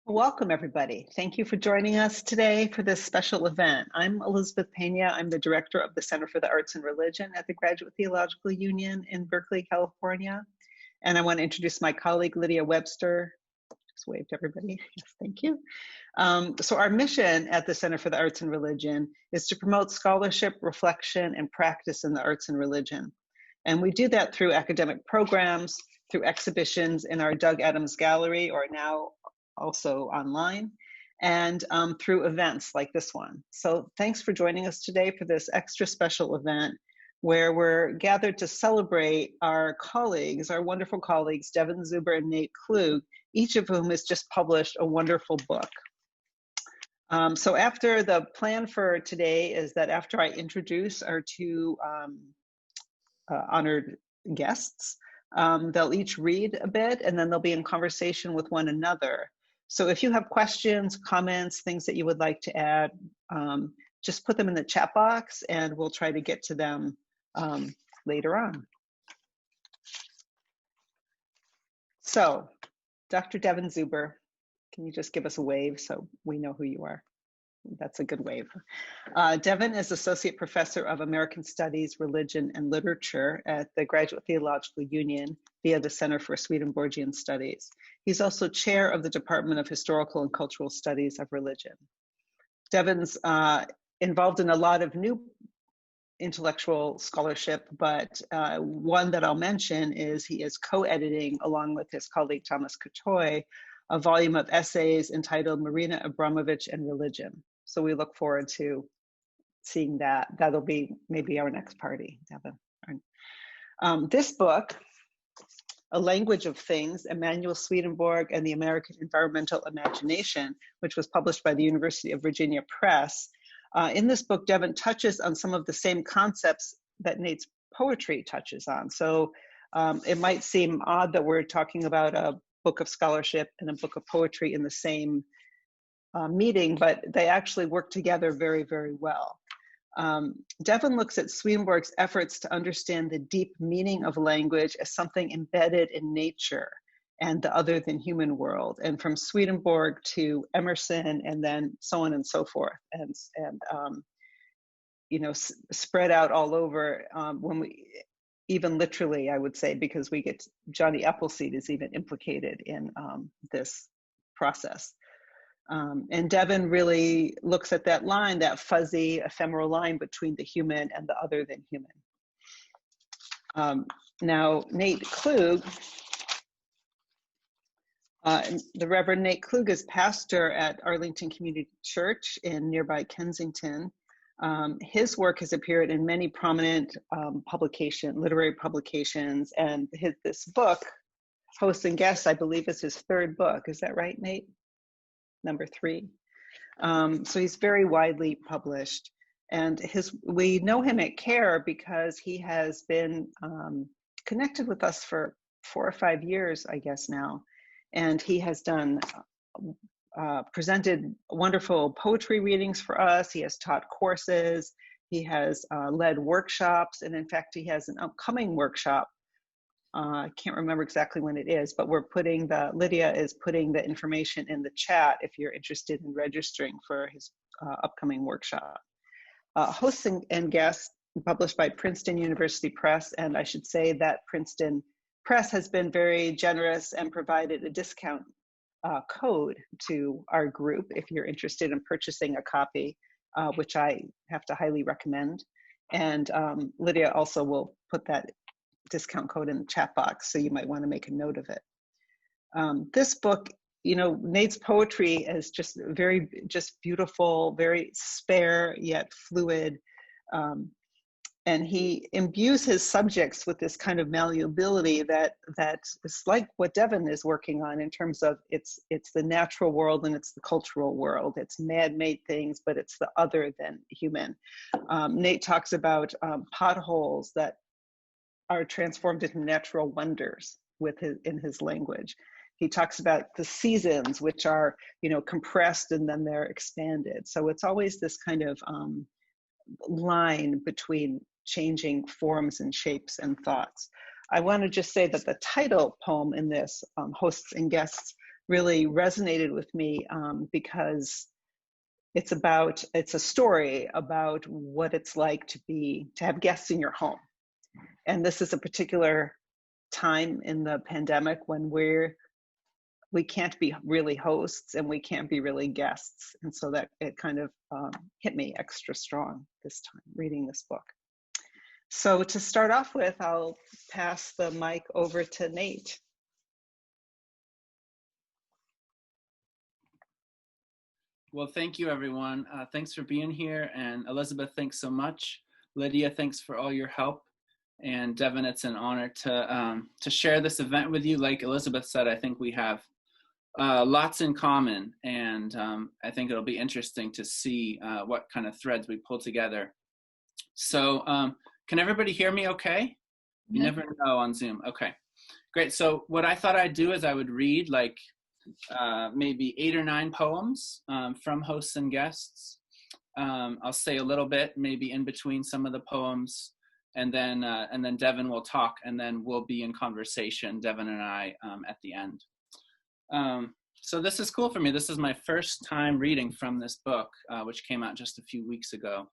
Welcome, everybody. Thank you for joining us today for this special event. I'm Elizabeth Pena. I'm the director of the Center for the Arts and Religion at the Graduate Theological Union in Berkeley, California. And I want to introduce my colleague, Lydia Webster. Just wave to everybody. Yes, thank you. So our mission at the Center for the Arts and Religion is to promote scholarship, reflection, and practice in the arts and religion. And we do that through academic programs, through exhibitions in our Doug Adams Gallery, or now also online, and through events like this one. So thanks for joining us today for this extra special event where we're gathered to celebrate our colleagues, our wonderful colleagues, Devin Zuber and Nate Klug, each of whom has just published a wonderful book. So after the plan for today is that after I introduce our two honored guests, they'll each read a bit and then they'll be in conversation with one another. So if you have questions, comments, things that you would like to add, just put them in the chat box and we'll try to get to them later on. So, Dr. Devin Zuber, can you just give us a wave so we know who you are? That's a good wave. Devin is Associate Professor of American Studies, Religion, and Literature at the Graduate Theological Union via the Center for Swedenborgian Studies. He's also Chair of the Department of Historical and Cultural Studies of Religion. Devin's involved in a lot of new intellectual scholarship, but one that I'll mention is he is co-editing, along with his colleague Thomas Cotoy, a volume of essays entitled Marina Abramovich and Religion. So we look forward to seeing that. That'll be maybe our next party, Devin. This book, A Language of Things, Emmanuel, Swedenborg, and the American Environmental Imagination, which was published by the University of Virginia Press. In this book, Devin touches on some of the same concepts that Nate's poetry touches on. So it might seem odd that we're talking about a book of scholarship and a book of poetry in the same meeting, but they actually work together very, very well. Devin looks at Swedenborg's efforts to understand the deep meaning of language as something embedded in nature and the other than human world, and from Swedenborg to Emerson, and then so on and so forth, and you know, spread out all over. When we even literally, I would say, because we get Johnny Appleseed is even implicated in this process. And Devin really looks at that line, that fuzzy, ephemeral line between the human and the other than human. Now, Nate Klug, the Reverend Nate Klug is pastor at Arlington Community Church in nearby Kensington. His work has appeared in many prominent literary publications, and this book, Hosts and Guests, I believe is his third book. Is that right, Nate? Number 3. So he's very widely published, and we know him at CARE because he has been connected with us for 4 or 5 years, I guess now, and he has done presented wonderful poetry readings for us. He has taught courses. He has led workshops, and in fact, he has an upcoming workshop. I can't remember exactly when it is, but Lydia is putting the information in the chat if you're interested in registering for his upcoming workshop. Hosts and Guests, published by Princeton University Press, and I should say that Princeton Press has been very generous and provided a discount code to our group if you're interested in purchasing a copy, which I have to highly recommend. And Lydia also will put that discount code in the chat box, so you might want to make a note of it. This book, you know, Nate's poetry is just beautiful, very spare yet fluid, and he imbues his subjects with this kind of malleability that is like what Devin is working on in terms of it's the natural world and it's the cultural world. It's man-made things, but it's the other than human. Nate talks about potholes that are transformed into natural wonders in his language. He talks about the seasons, which are, you know, compressed and then they're expanded. So it's always this kind of line between changing forms and shapes and thoughts. I want to just say that the title poem in this, Hosts and Guests, really resonated with me because it's a story about what it's like to have guests in your home. And this is a particular time in the pandemic when we can't be really hosts and we can't be really guests. And so that it kind of hit me extra strong this time reading this book. So to start off with, I'll pass the mic over to Nate. Well, thank you, everyone. Thanks for being here. And Elizabeth, thanks so much. Lydia, thanks for all your help. And Devin, it's an honor to share this event with you. Like Elizabeth said, I think we have lots in common. And I think it'll be interesting to see what kind of threads we pull together. So can everybody hear me okay? You never know on Zoom. Okay, great. So what I thought I'd do is I would read like maybe 8 or 9 poems from hosts and guests. I'll say a little bit maybe in between some of the poems, and then Devin will talk, and then we'll be in conversation, Devin and I, at the end. So this is cool for me. This is my first time reading from this book, which came out just a few weeks ago.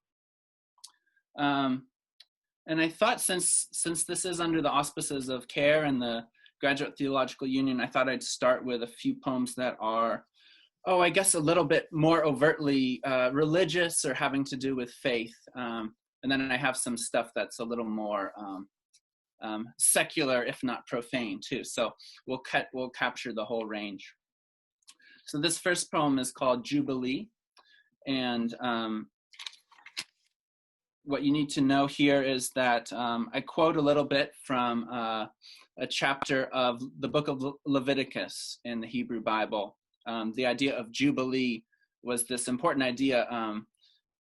And I thought since this is under the auspices of CARE and the Graduate Theological Union, I thought I'd start with a few poems that are, I guess a little bit more overtly religious or having to do with faith. And then I have some stuff that's a little more secular, if not profane too. So we'll capture the whole range. So this first poem is called Jubilee. And what you need to know here is that I quote a little bit from a chapter of the book of Leviticus in the Hebrew Bible. The idea of Jubilee was this important idea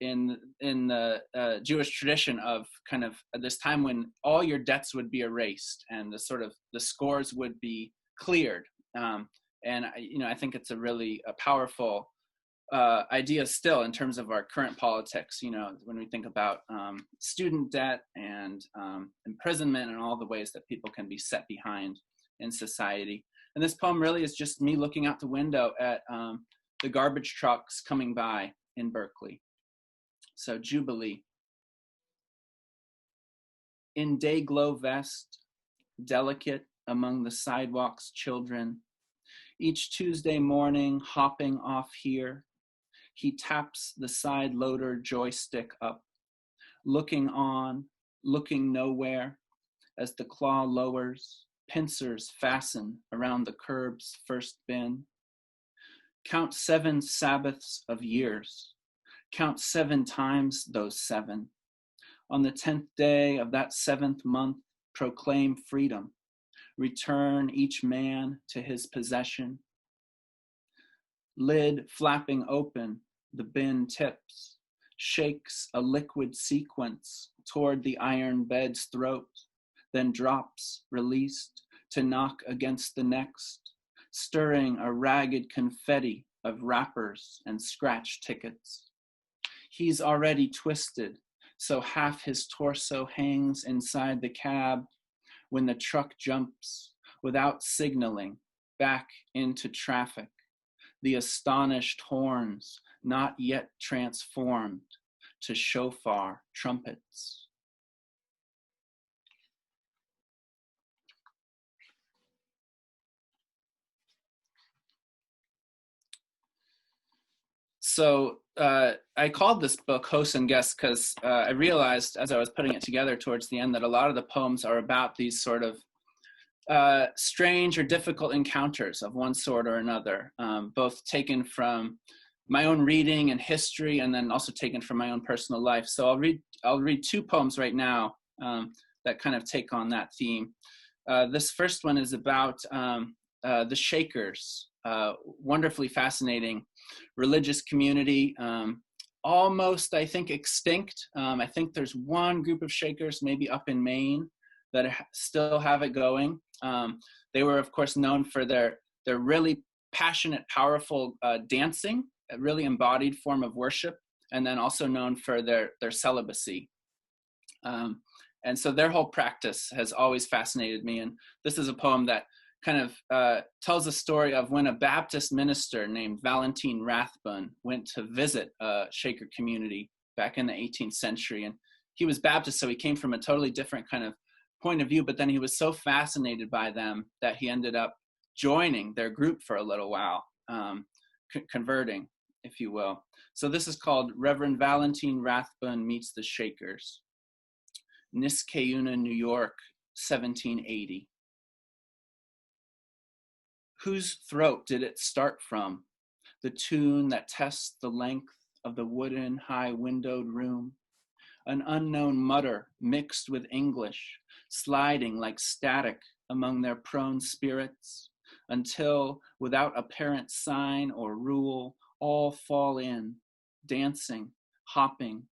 in the Jewish tradition of kind of this time when all your debts would be erased and the scores would be cleared. And I think it's a powerful idea still in terms of our current politics, when we think about student debt and imprisonment and all the ways that people can be set behind in society. And this poem really is just me looking out the window at the garbage trucks coming by in Berkeley. So Jubilee. In day-glow vest, delicate among the sidewalk's children, each Tuesday morning hopping off here, he taps the side loader joystick up, looking on, looking nowhere, as the claw lowers, pincers fasten around the curb's first bin. Count 7 Sabbaths of years. Count 7 times those 7. On the 10th day of that 7th month, proclaim freedom. Return each man to his possession. Lid flapping open, the bin tips, shakes a liquid sequence toward the iron bed's throat, then drops, released, to knock against the next, stirring a ragged confetti of wrappers and scratch tickets. He's already twisted, so half his torso hangs inside the cab when the truck jumps, without signaling, back into traffic. The astonished horns not yet transformed to shofar trumpets. So I called this book Hosts and Guests because I realized as I was putting it together towards the end that a lot of the poems are about these sort of strange or difficult encounters of one sort or another, both taken from my own reading and history, and then also taken from my own personal life. So I'll read 2 poems right now that kind of take on that theme. This first one is about the Shakers, wonderfully fascinating religious community, almost, I think, extinct. I think there's one group of Shakers, maybe up in Maine, that still have it going. They were, of course, known for their really passionate, powerful dancing, a really embodied form of worship, and then also known for their celibacy. And so their whole practice has always fascinated me. And this is a poem that kind of tells a story of when a Baptist minister named Valentine Rathbun went to visit a Shaker community back in the 18th century. And he was Baptist, so he came from a totally different kind of point of view, but then he was so fascinated by them that he ended up joining their group for a little while, converting, if you will. So this is called Reverend Valentine Rathbun Meets the Shakers. Niskayuna, New York, 1780. Whose throat did it start from? The tune that tests the length of the wooden high-windowed room. An unknown mutter mixed with English, sliding like static among their prone spirits, until, without apparent sign or rule, all fall in, dancing, hopping,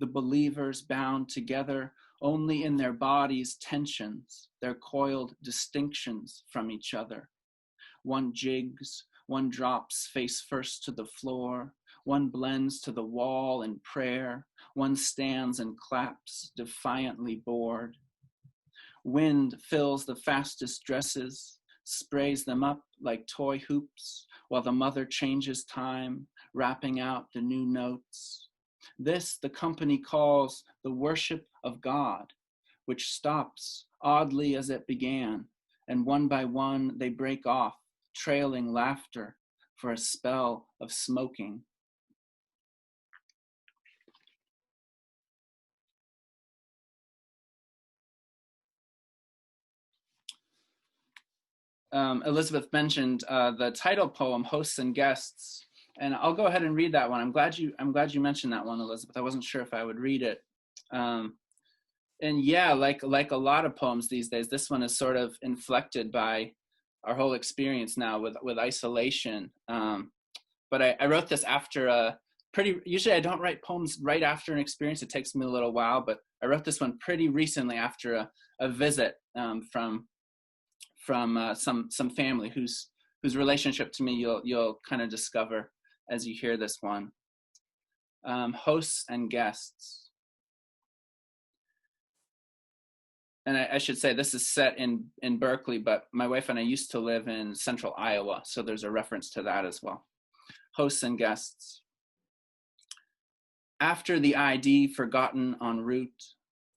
the believers bound together only in their bodies' tensions, their coiled distinctions from each other. One jigs, one drops face first to the floor, one blends to the wall in prayer, one stands and claps, defiantly bored. Wind fills the fastest dresses, sprays them up like toy hoops, while the mother changes time, rapping out the new notes. This the company calls the worship of God, which stops oddly as it began, and one by one they break off, trailing laughter for a spell of smoking. Elizabeth mentioned the title poem, Hosts and Guests, and I'll go ahead and read that one. I'm glad you mentioned that one, Elizabeth. I wasn't sure if I would read it. And yeah, like a lot of poems these days, this one is sort of inflected by our whole experience now with isolation. But I wrote this after usually I don't write poems right after an experience. It takes me a little while, but I wrote this one pretty recently after a visit from some family whose relationship to me you'll kind of discover as you hear this one. Hosts and guests. And I should say this is set in Berkeley, but my wife and I used to live in central Iowa, so there's a reference to that as well. Hosts and guests. After the ID forgotten en route,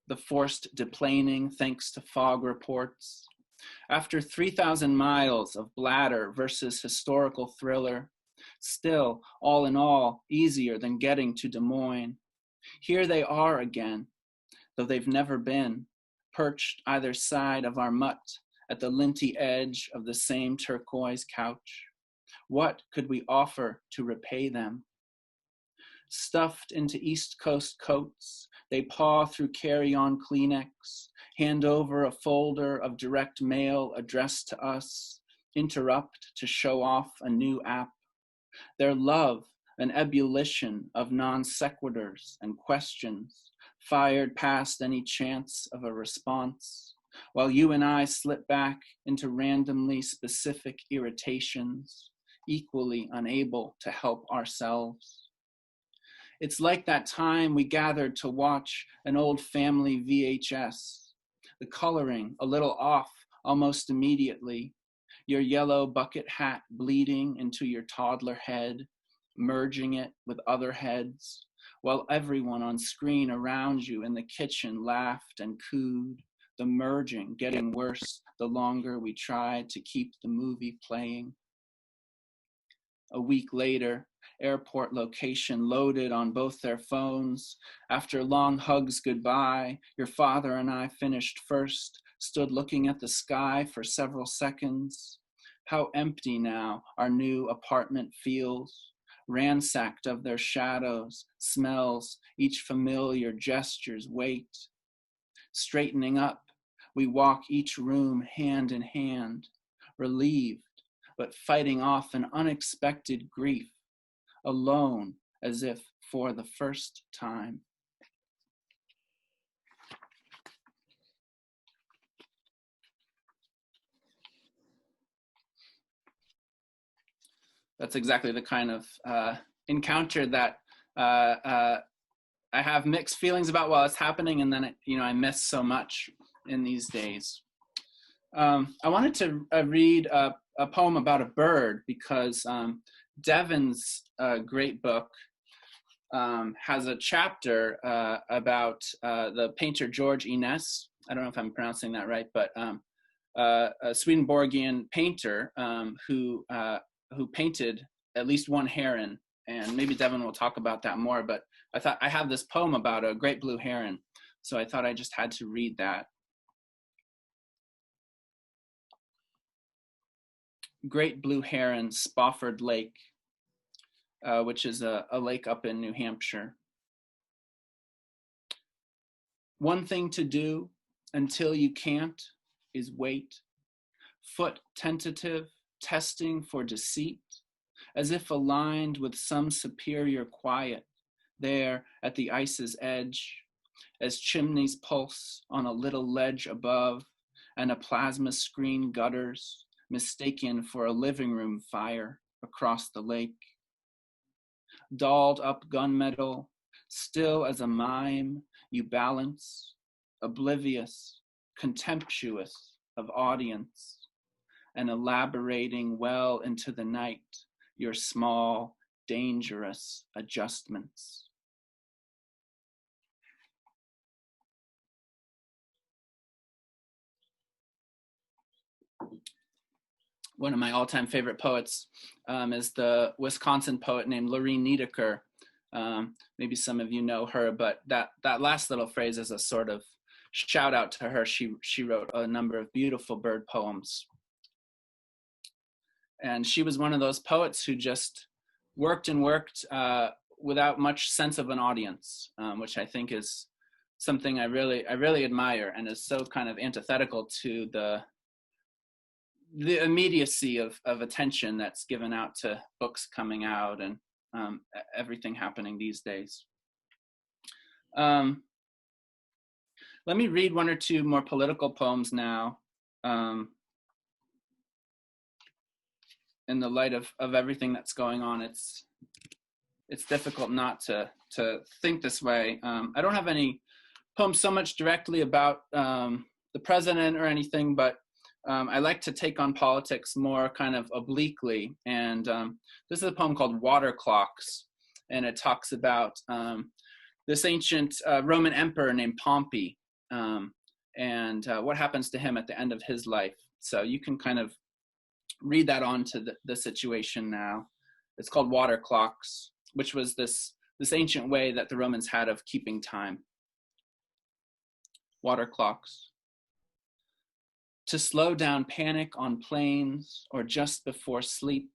the forced deplaning thanks to fog reports, after 3,000 miles of bladder versus historical thriller, still, all in all, easier than getting to Des Moines. Here they are again, though they've never been, perched either side of our mutt at the linty edge of the same turquoise couch. What could we offer to repay them? Stuffed into East Coast coats, they paw through carry-on Kleenex, hand over a folder of direct mail addressed to us, interrupt to show off a new app. Their love, an ebullition of non sequiturs and questions, fired past any chance of a response, while you and I slip back into randomly specific irritations, equally unable to help ourselves. It's like that time we gathered to watch an old family VHS, the coloring a little off almost immediately, your yellow bucket hat bleeding into your toddler head, merging it with other heads, while everyone on screen around you in the kitchen laughed and cooed, the merging getting worse the longer we tried to keep the movie playing. A week later, airport location loaded on both their phones. After long hugs goodbye, your father and I finished first, stood looking at the sky for several seconds. How empty now our new apartment feels, ransacked of their shadows, smells, each familiar gesture's weight. Straightening up, we walk each room hand in hand, relieved, but fighting off an unexpected grief, alone as if for the first time. That's exactly the kind of encounter that I have mixed feelings about while it's happening, and then I miss so much in these days. I wanted to read a poem about a bird because Devin's great book has a chapter about the painter George Ines. I don't know if I'm pronouncing that right, but a Swedenborgian painter who painted at least one heron, and maybe Devin will talk about that more. But I thought I have this poem about a great blue heron, so I thought I just had to read that. Great blue heron, Spofford Lake, which is a lake up in New Hampshire. One thing to do until you can't is wait, foot tentative, testing for deceit, as if aligned with some superior quiet there at the ice's edge, as chimneys pulse on a little ledge above and a plasma screen gutters, mistaken for a living room fire across the lake. Dolled up gunmetal, still as a mime, you balance, oblivious, contemptuous of audience, and elaborating well into the night your small, dangerous adjustments. One of my all-time favorite poets is the Wisconsin poet named Laurene Niedeker. Maybe some of you know her, but that last little phrase is a sort of shout out to her. She wrote a number of beautiful bird poems. And she was one of those poets who just worked and worked without much sense of an audience, which I think is something I really admire, and is so kind of antithetical to the immediacy of attention that's given out to books coming out and everything happening these days. Let me read one or two more political poems now. In the light of everything that's going on, it's difficult not to think this way. I don't have any poems so much directly about the president or anything, but I like to take on politics more kind of obliquely. And this is a poem called Water Clocks, and it talks about this ancient Roman emperor named Pompey and what happens to him at the end of his life. So you can kind of read that onto the situation now. It's called Water Clocks, which was this ancient way that the Romans had of keeping time. Water clocks. To slow down panic on planes or just before sleep,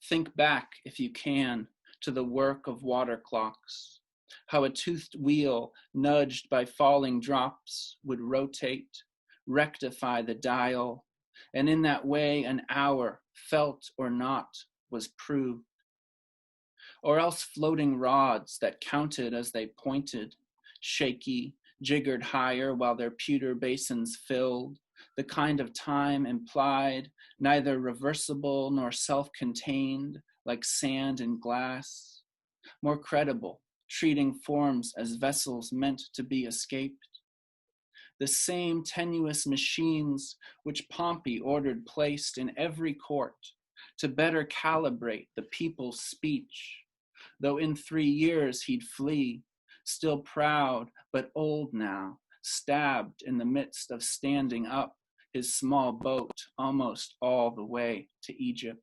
think back, if you can, to the work of water clocks, how a toothed wheel nudged by falling drops would rotate, rectify the dial, and in that way an hour, felt or not, was proved. Or else floating rods that counted as they pointed, shaky, jiggered higher while their pewter basins filled, the kind of time implied, neither reversible nor self-contained, like sand and glass, more credible, treating forms as vessels meant to be escaped. The same tenuous machines which Pompey ordered placed in every court to better calibrate the people's speech, though in 3 years he'd flee, still proud but old now, stabbed in the midst of standing up his small boat almost all the way to Egypt.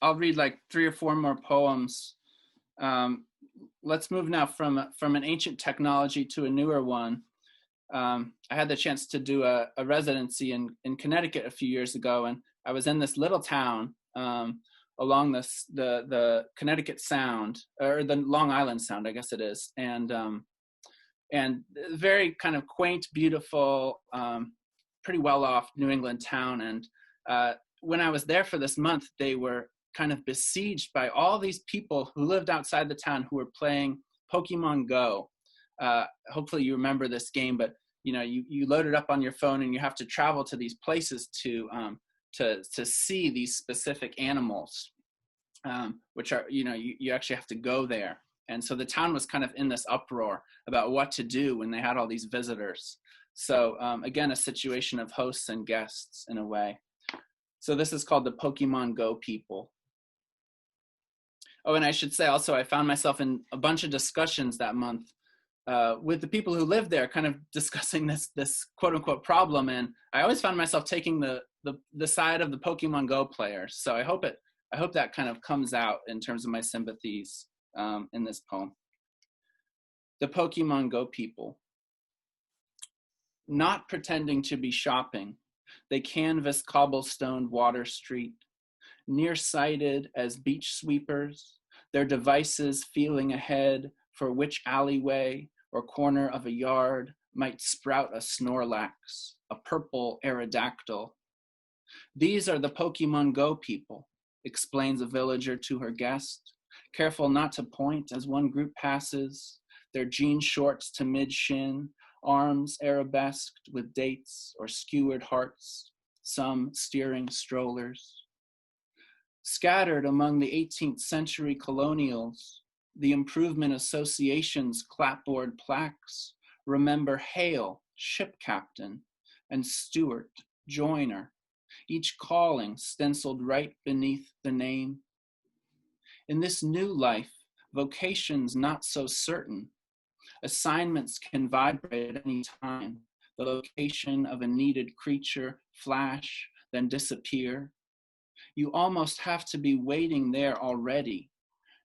I'll read like 3 or 4 more poems. Let's move now from an ancient technology to a newer one. I had the chance to do a residency in Connecticut a few years ago, and I was in this little town along the Connecticut Sound, or the Long Island Sound, I guess it is, and very kind of quaint, beautiful, pretty well-off New England town. And when I was there for this month, they were kind of besieged by all these people who lived outside the town who were playing Pokemon Go. Hopefully you remember this game, but you load it up on your phone and you have to travel to these places to see these specific animals, which are, you actually have to go there. And so the town was kind of in this uproar about what to do when they had all these visitors. So again, a situation of hosts and guests in a way. So this is called the Pokemon Go people. Oh, and I should say also, I found myself in a bunch of discussions that month with the people who live there, kind of discussing this quote unquote problem. And I always found myself taking the side of the Pokemon Go players. So I hope that kind of comes out in terms of my sympathies in this poem. The Pokemon Go people. Not pretending to be shopping, they canvass cobblestoned Water Street, nearsighted as beach sweepers, their devices feeling ahead for which alleyway or corner of a yard might sprout a Snorlax, a purple Aerodactyl. These are the Pokemon Go people, explains a villager to her guest, careful not to point as one group passes, their jean shorts to mid-shin, arms arabesqued with dates or skewered hearts, some steering strollers. Scattered among the 18th century colonials, the Improvement Association's clapboard plaques remember Hale, ship captain, and Stewart, joiner, each calling stenciled right beneath the name. In this new life, vocations not so certain, assignments can vibrate at any time, the location of a needed creature flash, then disappear. You almost have to be waiting there already,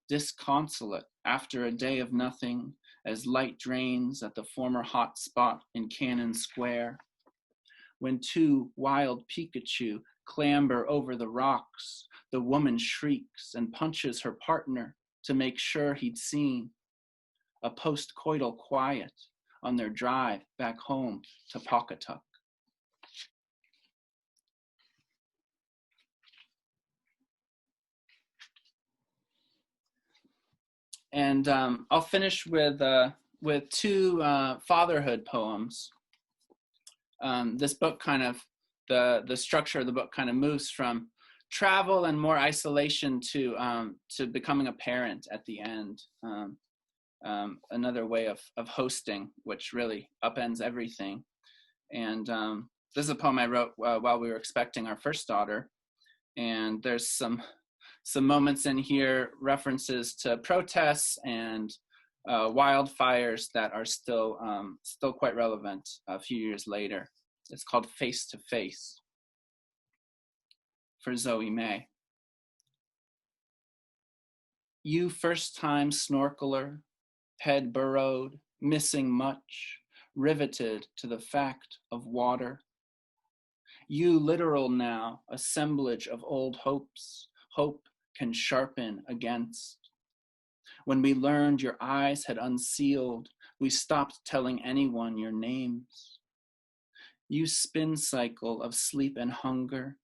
disconsolate after a day of nothing, as light drains at the former hot spot in Cannon Square. When two wild Pikachu clamber over the rocks, the woman shrieks and punches her partner to make sure he'd seen. A post-coital quiet on their drive back home to Pawcatuck. And I'll finish with two fatherhood poems. This book kind of, the structure of the book kind of moves from travel and more isolation to becoming a parent at the end. Another way of hosting, which really upends everything. And this is a poem I wrote while we were expecting our first daughter. And there's some moments in here, references to protests and wildfires that are still quite relevant a few years later. It's called Face to Face for Zoe May. You first-time snorkeler, head burrowed, missing much, riveted to the fact of water. You literal now, assemblage of old hopes, hope can sharpen against. When we learned your eyes had unsealed, we stopped telling anyone your names. You spin cycle of sleep and hunger.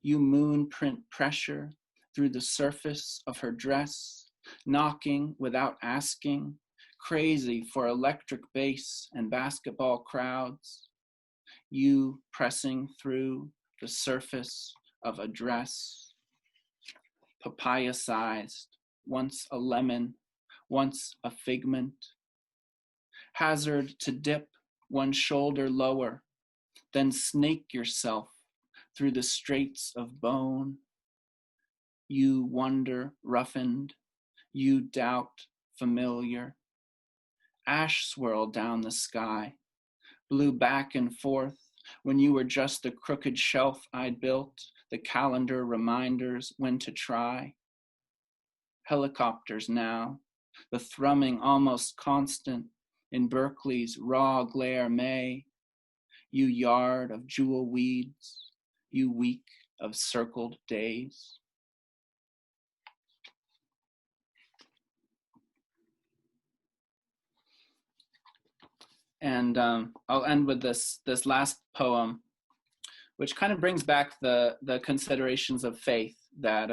You moon print pressure through the surface of her dress, knocking without asking, crazy for electric bass and basketball crowds. You pressing through the surface of a dress, papaya-sized, once a lemon, once a figment. Hazard to dip one shoulder lower, then snake yourself through the straits of bone. You wonder roughened, you doubt familiar. Ash swirl down the sky, blew back and forth when you were just the crooked shelf I'd built, the calendar reminders when to try. Helicopters now, the thrumming almost constant in Berkeley's raw glare May. You yard of jewel weeds, you week of circled days. And I'll end with this last poem, which kind of brings back the considerations of faith that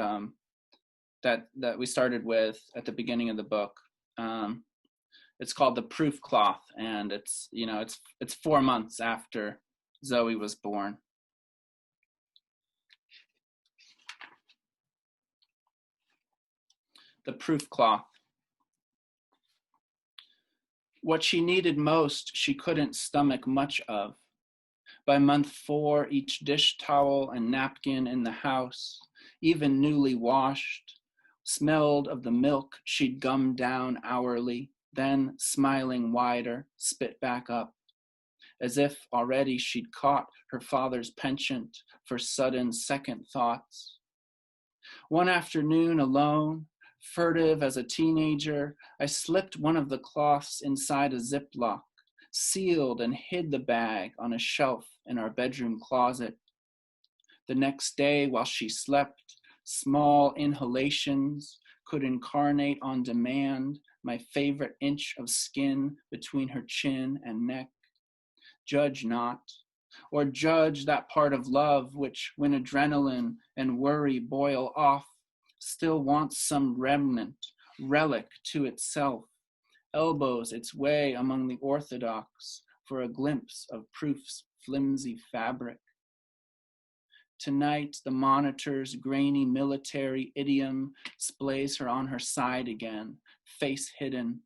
that we started with at the beginning of the book. It's called The Proof Cloth, and it's 4 months after Zoe was born. The Proof Cloth. What she needed most, she couldn't stomach much of. By month 4, each dish towel and napkin in the house, even newly washed, smelled of the milk she'd gummed down hourly, then, smiling wider, spit back up, as if already she'd caught her father's penchant for sudden second thoughts. One afternoon, alone, furtive as a teenager, I slipped one of the cloths inside a Ziploc, sealed and hid the bag on a shelf in our bedroom closet. The next day, while she slept, small inhalations could incarnate on demand my favorite inch of skin between her chin and neck. Judge not, or judge that part of love which, when adrenaline and worry boil off, still wants some remnant, relic to itself, elbows its way among the orthodox for a glimpse of proof's flimsy fabric. Tonight, the monitor's grainy military idiom splays her on her side again, face hidden.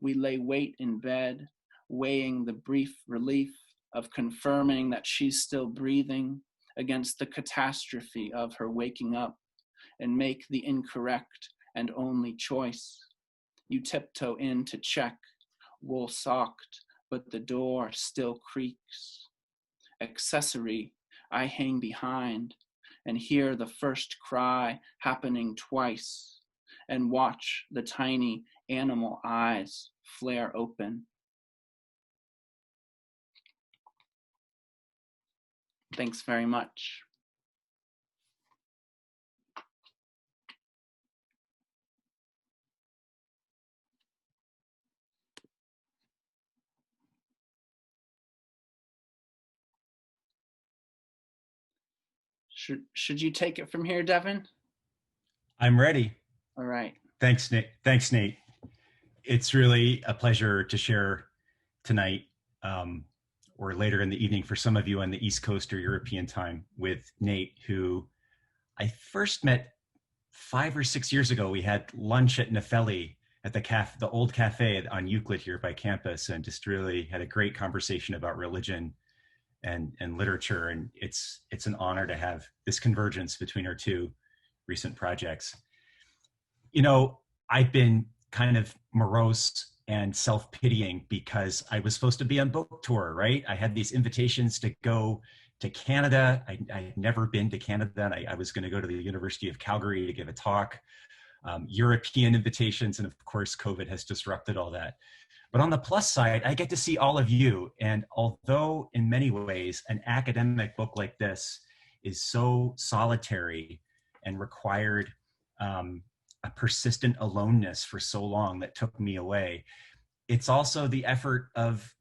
We lay wait in bed, weighing the brief relief of confirming that she's still breathing against the catastrophe of her waking up, and make the incorrect and only choice. You tiptoe in to check, wool socked, but the door still creaks. Accessory, I hang behind and hear the first cry happening twice and watch the tiny animal eyes flare open. Thanks very much. Should you take it from here, Devin? I'm ready. All right. Thanks, Nate. It's really a pleasure to share tonight, or later in the evening for some of you on the East Coast or European time, with Nate, who I first met 5 or 6 years ago. We had lunch at Nefelli at the old cafe on Euclid here by campus, and just really had a great conversation about religion and literature. And it's an honor to have this convergence between our two recent projects. You know, I've been kind of morose and self-pitying because I was supposed to be on book tour, right? I had these invitations to go to Canada. I'd never been to Canada, and I was going to go to the University of Calgary to give a talk. European invitations, and of course, COVID has disrupted all that. But on the plus side, I get to see all of you. And although in many ways an academic book like this is so solitary and required a persistent aloneness for so long that took me away, it's also the effort of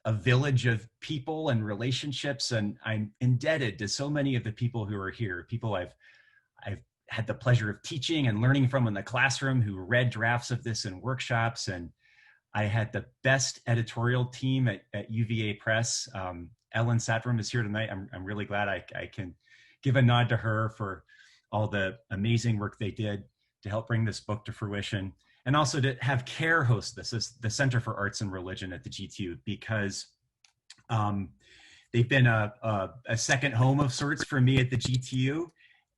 a village of people and relationships. And I'm indebted to so many of the people who are here, people I've had the pleasure of teaching and learning from in the classroom, who read drafts of this in workshops. And I had the best editorial team at UVA Press. Ellen Satram is here tonight. I'm really glad I can give a nod to her for all the amazing work they did to help bring this book to fruition. And also to have CARE host this is the Center for Arts and Religion at the GTU, because they've been a second home of sorts for me at the GTU.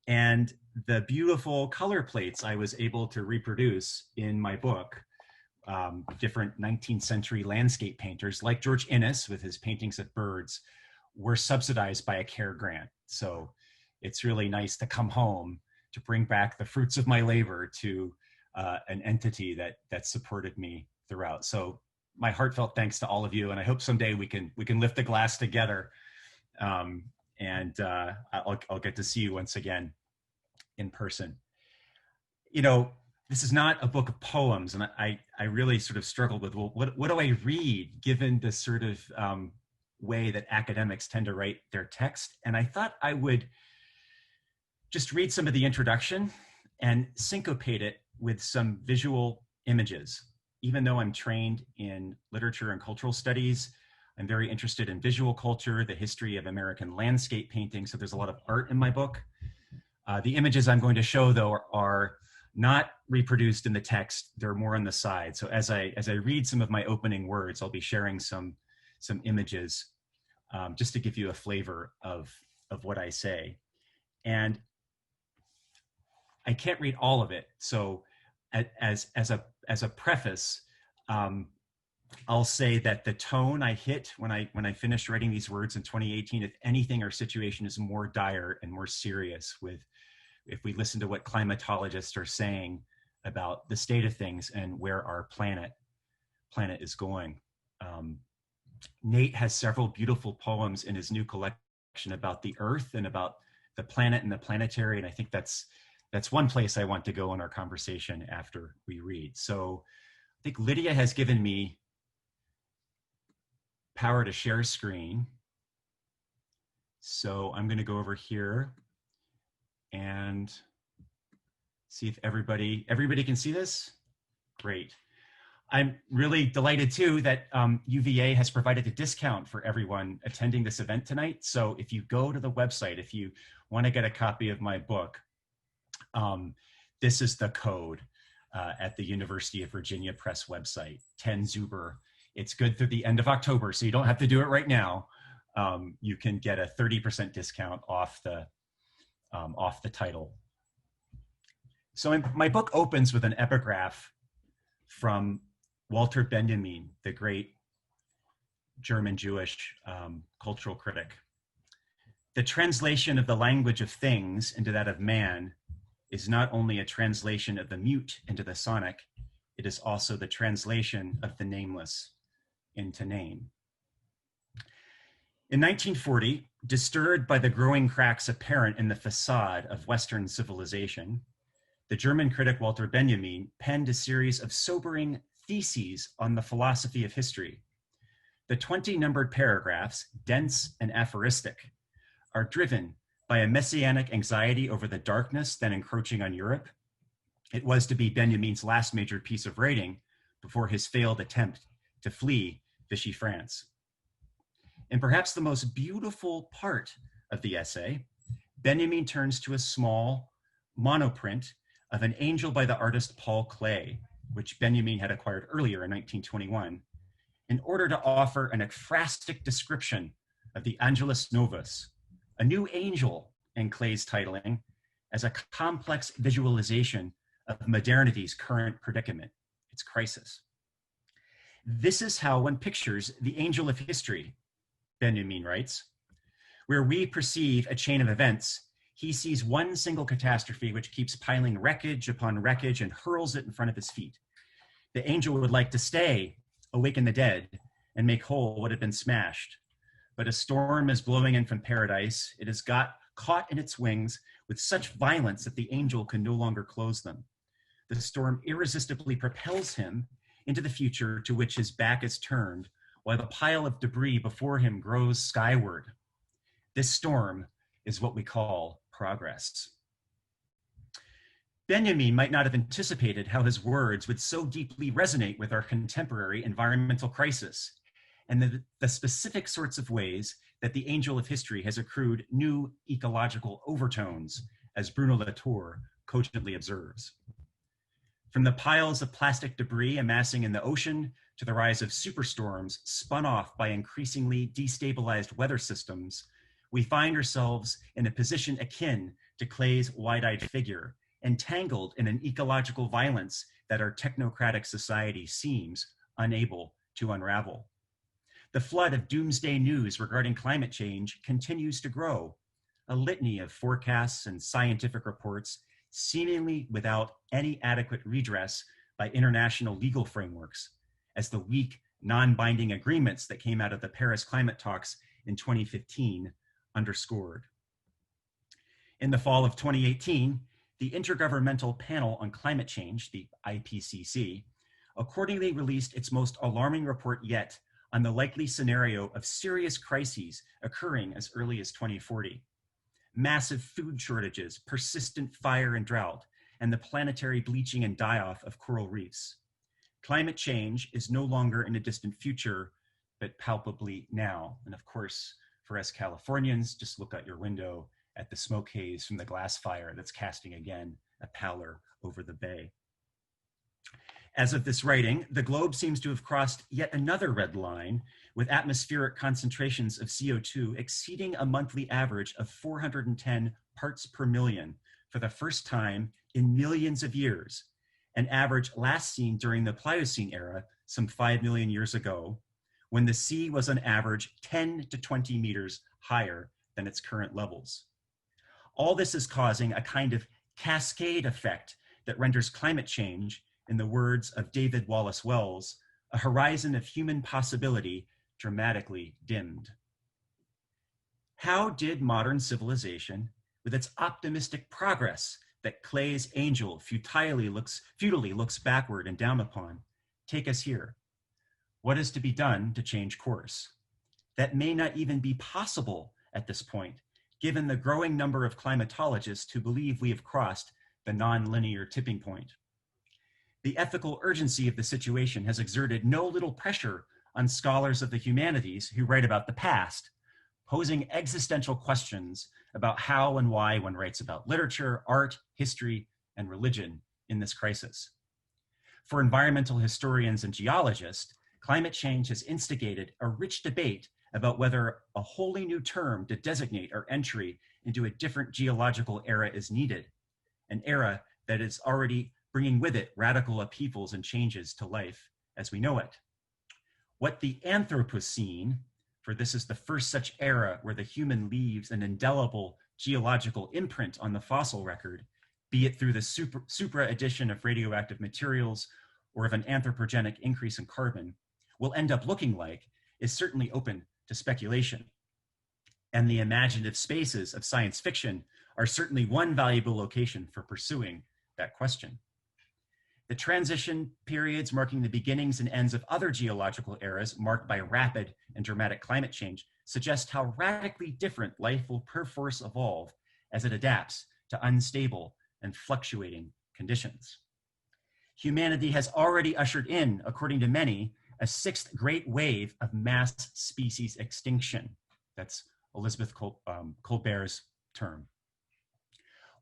And the beautiful color plates I was able to reproduce in my book, different 19th century landscape painters like George Innes with his paintings of birds, were subsidized by a CARE grant. So it's really nice to come home to bring back the fruits of my labor to an entity that supported me throughout. So my heartfelt thanks to all of you, and I hope someday we can lift the glass together, and I'll get to see you once again in person. You know, this is not a book of poems, and I really sort of struggled with, well, what do I read given the sort of way that academics tend to write their text? And I thought I would just read some of the introduction and syncopate it with some visual images. even though I'm trained in literature and cultural studies, I'm very interested in visual culture, the history of American landscape painting. So there's a lot of art in my book. The images I'm going to show, though, are not reproduced in the text. They're more on the side. So as I read some of my opening words, I'll be sharing some images just to give you a flavor of what I say. And I can't read all of it. So as a preface, I'll say that the tone I hit when I finished writing these words in 2018, if anything, our situation is more dire and more serious if we listen to what climatologists are saying about the state of things and where our planet is going. Nate has several beautiful poems in his new collection about the Earth and about the planet and the planetary, and I think that's one place I want to go in our conversation after we read. So I think Lydia has given me power to share screen. So I'm going to go over here and see if everybody can see this. Great. I'm really delighted too that UVA has provided a discount for everyone attending this event tonight. So if you go to the website, if you want to get a copy of my book, this is the code at the University of Virginia Press website, 10 Zuber. It's good through the end of October, so you don't have to do it right now. You can get a 30% discount off the title. So my book opens with an epigraph from Walter Benjamin, the great German Jewish cultural critic. The translation of the language of things into that of man is not only a translation of the mute into the sonic, it is also the translation of the nameless into name. In 1940, disturbed by the growing cracks apparent in the facade of Western civilization, the German critic Walter Benjamin penned a series of sobering theses on the philosophy of history. The 20 numbered paragraphs, dense and aphoristic, are driven by a messianic anxiety over the darkness then encroaching on Europe. It was to be Benjamin's last major piece of writing before his failed attempt to flee Vichy France. And perhaps the most beautiful part of the essay, Benjamin turns to a small monoprint of an angel by the artist Paul Klee, which Benjamin had acquired earlier in 1921, in order to offer an ekphrastic description of the Angelus Novus, a new angel in Klee's titling, as a complex visualization of modernity's current predicament, its crisis. This is how one pictures the angel of history, Benjamin writes. Where we perceive a chain of events, he sees one single catastrophe which keeps piling wreckage upon wreckage and hurls it in front of his feet. The angel would like to stay, awaken the dead, and make whole what had been smashed. But a storm is blowing in from paradise. It has got caught in its wings with such violence that the angel can no longer close them. The storm irresistibly propels him into the future to which his back is turned, while the pile of debris before him grows skyward. This storm is what we call progress. Benjamin might not have anticipated how his words would so deeply resonate with our contemporary environmental crisis and the specific sorts of ways that the angel of history has accrued new ecological overtones, as Bruno Latour cogently observes. From the piles of plastic debris amassing in the ocean to the rise of superstorms spun off by increasingly destabilized weather systems, we find ourselves in a position akin to Klee's wide-eyed figure, entangled in an ecological violence that our technocratic society seems unable to unravel. The flood of doomsday news regarding climate change continues to grow, a litany of forecasts and scientific reports seemingly without any adequate redress by international legal frameworks, as the weak, non-binding agreements that came out of the Paris climate talks in 2015 underscored. In the fall of 2018, the Intergovernmental Panel on Climate Change, the IPCC, accordingly released its most alarming report yet on the likely scenario of serious crises occurring as early as 2040. Massive food shortages, persistent fire and drought, and the planetary bleaching and die-off of coral reefs. Climate change is no longer in a distant future, but palpably now. And of course, for us Californians, just look out your window at the smoke haze from the glass fire that's casting again a pallor over the bay. As of this writing, the globe seems to have crossed yet another red line, with atmospheric concentrations of CO2 exceeding a monthly average of 410 parts per million for the first time in millions of years, an average last seen during the Pliocene era, some 5 million years ago, when the sea was on average 10 to 20 meters higher than its current levels. All this is causing a kind of cascade effect that renders climate change, in the words of David Wallace Wells, a horizon of human possibility dramatically dimmed. How did modern civilization, with its optimistic progress that Clay's angel futilely looks backward and down upon, take us here? What is to be done to change course? That may not even be possible at this point, given the growing number of climatologists who believe we have crossed the non-linear tipping point. The ethical urgency of the situation has exerted no little pressure on scholars of the humanities who write about the past, posing existential questions about how and why one writes about literature, art, history, and religion in this crisis. For environmental historians and geologists, climate change has instigated a rich debate about whether a wholly new term to designate our entry into a different geological era is needed, an era that is already bringing with it radical upheavals and changes to life as we know it. What the Anthropocene, for this is the first such era where the human leaves an indelible geological imprint on the fossil record, be it through the supra addition of radioactive materials or of an anthropogenic increase in carbon, will end up looking like is certainly open to speculation. And the imaginative spaces of science fiction are certainly one valuable location for pursuing that question. The transition periods marking the beginnings and ends of other geological eras marked by rapid and dramatic climate change suggest how radically different life will perforce evolve as it adapts to unstable and fluctuating conditions. Humanity has already ushered in, according to many, a sixth great wave of mass species extinction. That's Elizabeth Colbert's term.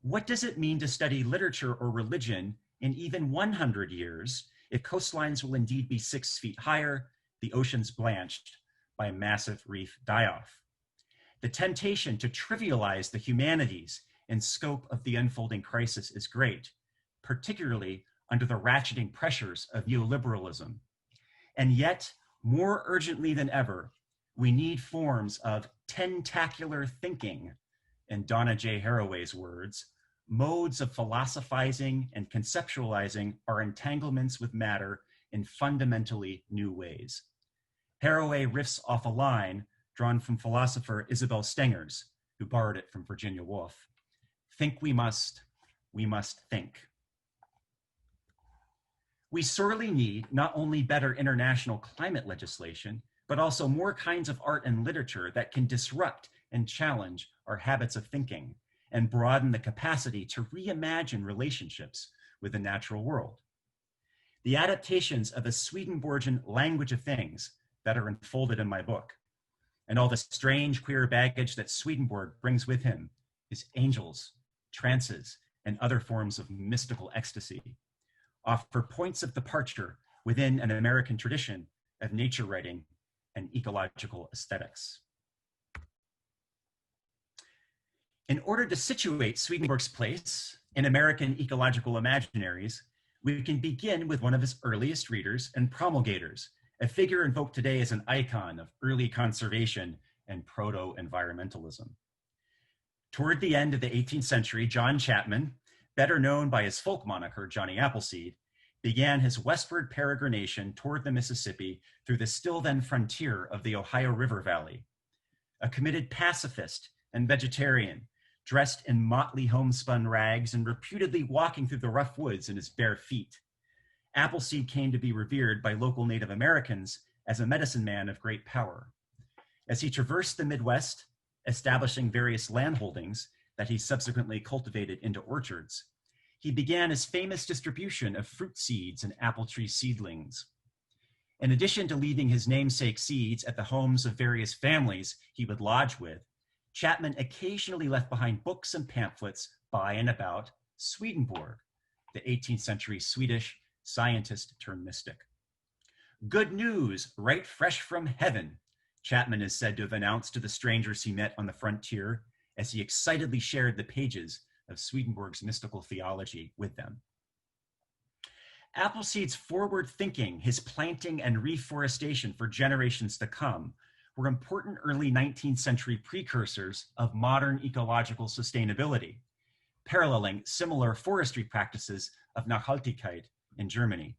What does it mean to study literature or religion in even 100 years if coastlines will indeed be 6 feet higher, the oceans blanched by a massive reef die-off? The temptation to trivialize the humanities and scope of the unfolding crisis is great, particularly under the ratcheting pressures of neoliberalism. And yet, more urgently than ever, we need forms of tentacular thinking, in Donna J. Haraway's words, modes of philosophizing and conceptualizing our entanglements with matter in fundamentally new ways. Haraway riffs off a line drawn from philosopher Isabel Stengers, who borrowed it from Virginia Woolf. Think we must think. We sorely need not only better international climate legislation, but also more kinds of art and literature that can disrupt and challenge our habits of thinking and broaden the capacity to reimagine relationships with the natural world. The adaptations of a Swedenborgian language of things that are unfolded in my book, and all the strange queer baggage that Swedenborg brings with him, his angels, trances, and other forms of mystical ecstasy, offer points of departure within an American tradition of nature writing and ecological aesthetics. In order to situate Swedenborg's place in American ecological imaginaries, we can begin with one of his earliest readers and promulgators, a figure invoked today as an icon of early conservation and proto-environmentalism. Toward the end of the 18th century, John Chapman, better known by his folk moniker, Johnny Appleseed, began his westward peregrination toward the Mississippi through the still then frontier of the Ohio River Valley. A committed pacifist and vegetarian, dressed in motley homespun rags and reputedly walking through the rough woods in his bare feet, Appleseed came to be revered by local Native Americans as a medicine man of great power. As he traversed the Midwest, establishing various landholdings that he subsequently cultivated into orchards, he began his famous distribution of fruit seeds and apple tree seedlings. In addition to leaving his namesake seeds at the homes of various families he would lodge with, Chapman occasionally left behind books and pamphlets by and about Swedenborg, the 18th century Swedish scientist turned mystic. "Good news, right fresh from heaven," Chapman is said to have announced to the strangers he met on the frontier as he excitedly shared the pages of Swedenborg's mystical theology with them. Appleseed's forward thinking, his planting and reforestation for generations to come, were important early 19th century precursors of modern ecological sustainability, paralleling similar forestry practices of Nachhaltigkeit in Germany.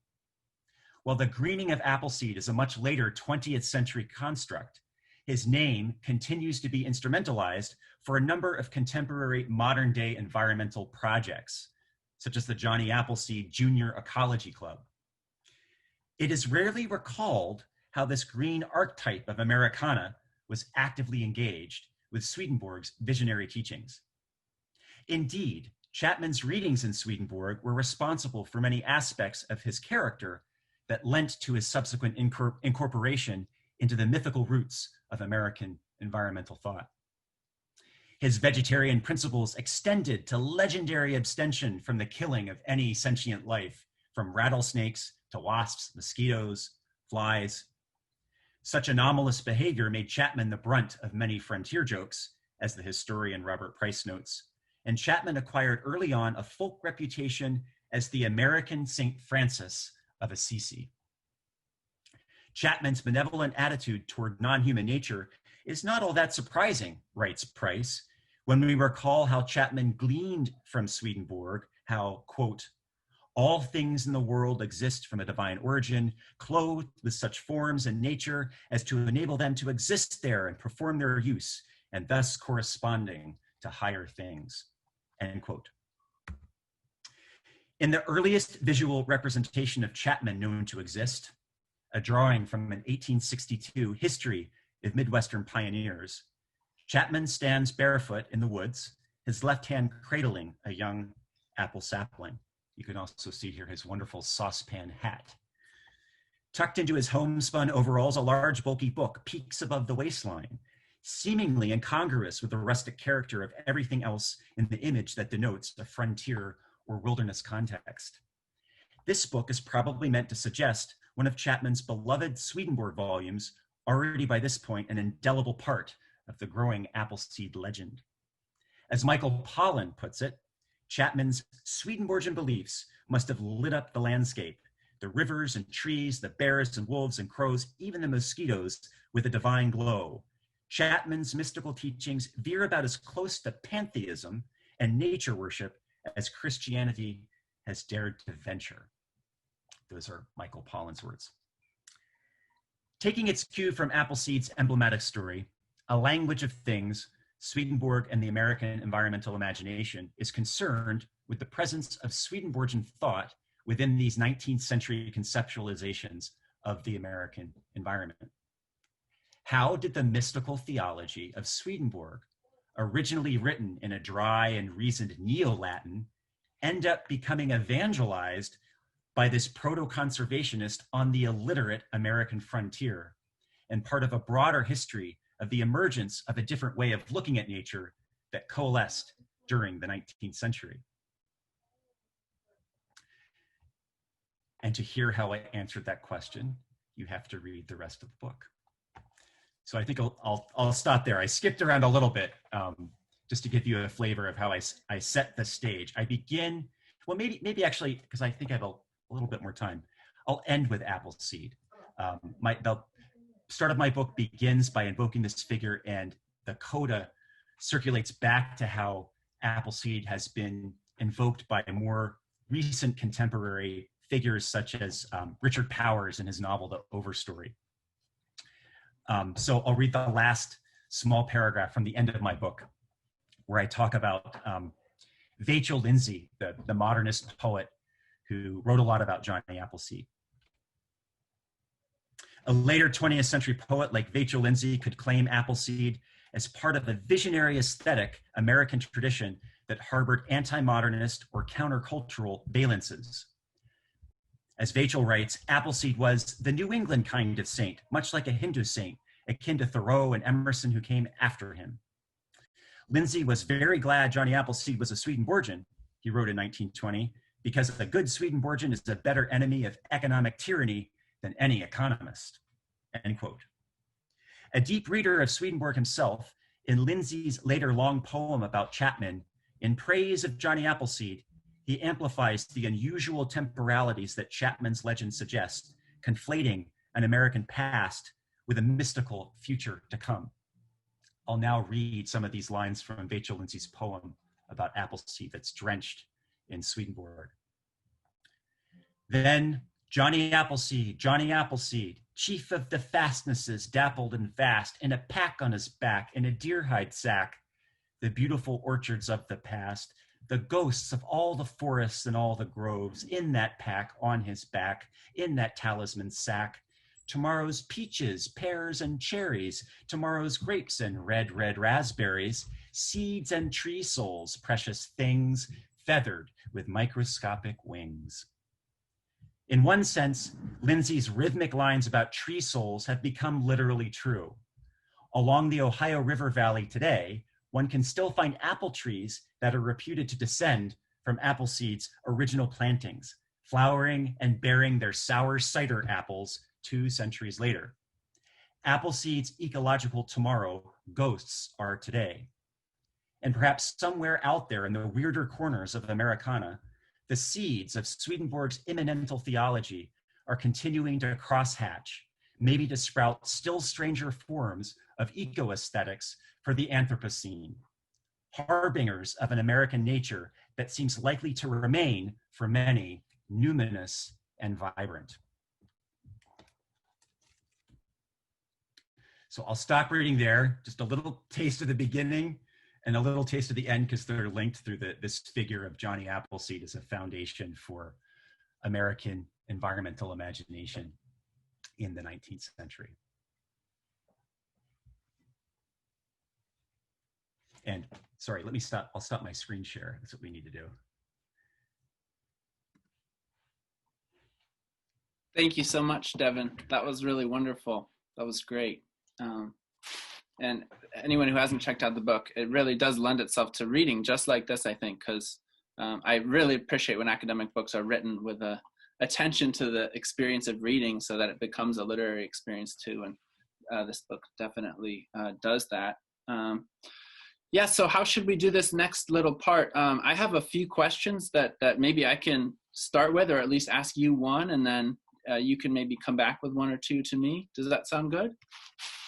While the greening of Appleseed is a much later 20th century construct, his name continues to be instrumentalized for a number of contemporary modern day environmental projects, such as the Johnny Appleseed Junior Ecology Club. It is rarely recalled how this green archetype of Americana was actively engaged with Swedenborg's visionary teachings. Indeed, Chapman's readings in Swedenborg were responsible for many aspects of his character that lent to his subsequent incorporation into the mythical roots of American environmental thought. His vegetarian principles extended to legendary abstention from the killing of any sentient life, from rattlesnakes to wasps, mosquitoes, flies. Such anomalous behavior made Chapman the brunt of many frontier jokes, as the historian Robert Price notes, and Chapman acquired early on a folk reputation as the American St. Francis of Assisi. Chapman's benevolent attitude toward non-human nature is not all that surprising, writes Price, when we recall how Chapman gleaned from Swedenborg how, quote, "all things in the world exist from a divine origin, clothed with such forms and nature as to enable them to exist there and perform their use, and thus corresponding to higher things," end quote. In the earliest visual representation of Chapman known to exist, a drawing from an 1862 history of Midwestern pioneers, Chapman stands barefoot in the woods, his left hand cradling a young apple sapling. You can also see here his wonderful saucepan hat. Tucked into his homespun overalls, a large bulky book peeks above the waistline, seemingly incongruous with the rustic character of everything else in the image that denotes a frontier or wilderness context. This book is probably meant to suggest one of Chapman's beloved Swedenborg volumes, already by this point an indelible part of the growing Appleseed legend. As Michael Pollan puts it, Chapman's Swedenborgian beliefs must have lit up the landscape, the rivers and trees, the bears and wolves and crows, even the mosquitoes, with a divine glow. Chapman's mystical teachings veer about as close to pantheism and nature worship as Christianity has dared to venture. Those are Michael Pollan's words. Taking its cue from Appleseed's emblematic story, A Language of Things, Swedenborg and the American environmental imagination is concerned with the presence of Swedenborgian thought within these 19th century conceptualizations of the American environment. How did the mystical theology of Swedenborg, originally written in a dry and reasoned Neo-Latin, end up becoming evangelized by this proto-conservationist on the illiterate American frontier, and part of a broader history of the emergence of a different way of looking at nature that coalesced during the 19th century? And to hear how I answered that question, you have to read the rest of the book. So I think I'll stop there. I skipped around a little bit just to give you a flavor of how I set the stage. I begin, well, maybe actually, because I think I have a little bit more time, I'll end with Appleseed. The start of my book begins by invoking this figure, and the coda circulates back to how Appleseed has been invoked by more recent contemporary figures such as Richard Powers in his novel, The Overstory. So I'll read the last small paragraph from the end of my book, where I talk about Vachel Lindsay, the modernist poet who wrote a lot about Johnny Appleseed. A later 20th century poet like Vachel Lindsay could claim Appleseed as part of a visionary aesthetic American tradition that harbored anti-modernist or countercultural valences. As Vachel writes, Appleseed was the New England kind of saint, much like a Hindu saint, akin to Thoreau and Emerson who came after him. Lindsay was very glad Johnny Appleseed was a Swedenborgian, he wrote in 1920, because a good Swedenborgian is a better enemy of economic tyranny than any economist, end quote. A deep reader of Swedenborg himself, in Lindsay's later long poem about Chapman, in praise of Johnny Appleseed, he amplifies the unusual temporalities that Chapman's legend suggests, conflating an American past with a mystical future to come. I'll now read some of these lines from Vachel Lindsay's poem about Appleseed that's drenched in Swedenborg. Then Johnny Appleseed, chief of the fastnesses, dappled and vast, in a pack on his back, in a deer-hide sack, the beautiful orchards of the past, the ghosts of all the forests and all the groves, in that pack on his back, in that talisman sack, tomorrow's peaches, pears, and cherries, tomorrow's grapes and red raspberries, seeds and tree souls, precious things, feathered with microscopic wings. In one sense, Lindsay's rhythmic lines about tree souls have become literally true. Along the Ohio River Valley today, one can still find apple trees that are reputed to descend from Appleseed's original plantings, flowering and bearing their sour cider apples 2 centuries later. Appleseed's ecological tomorrow ghosts are today. And perhaps somewhere out there in the weirder corners of Americana, the seeds of Swedenborg's immanental theology are continuing to crosshatch, maybe to sprout still stranger forms of eco-aesthetics for the Anthropocene, harbingers of an American nature that seems likely to remain, for many, numinous and vibrant. So I'll stop reading there, just a little taste of the beginning and a little taste of the end, because they're linked through this figure of Johnny Appleseed as a foundation for American environmental imagination in the 19th century. And sorry, I'll stop my screen share. That's what we need to do. Thank you so much, Devin. That was really wonderful. That was great. And anyone who hasn't checked out the book, it really does lend itself to reading just like this, I think, because I really appreciate when academic books are written with a attention to the experience of reading so that it becomes a literary experience too. And this book definitely does that. Yeah, so how should we do this next little part? I have a few questions that maybe I can start with, or at least ask you one, and then you can maybe come back with one or two to me. Does that sound good?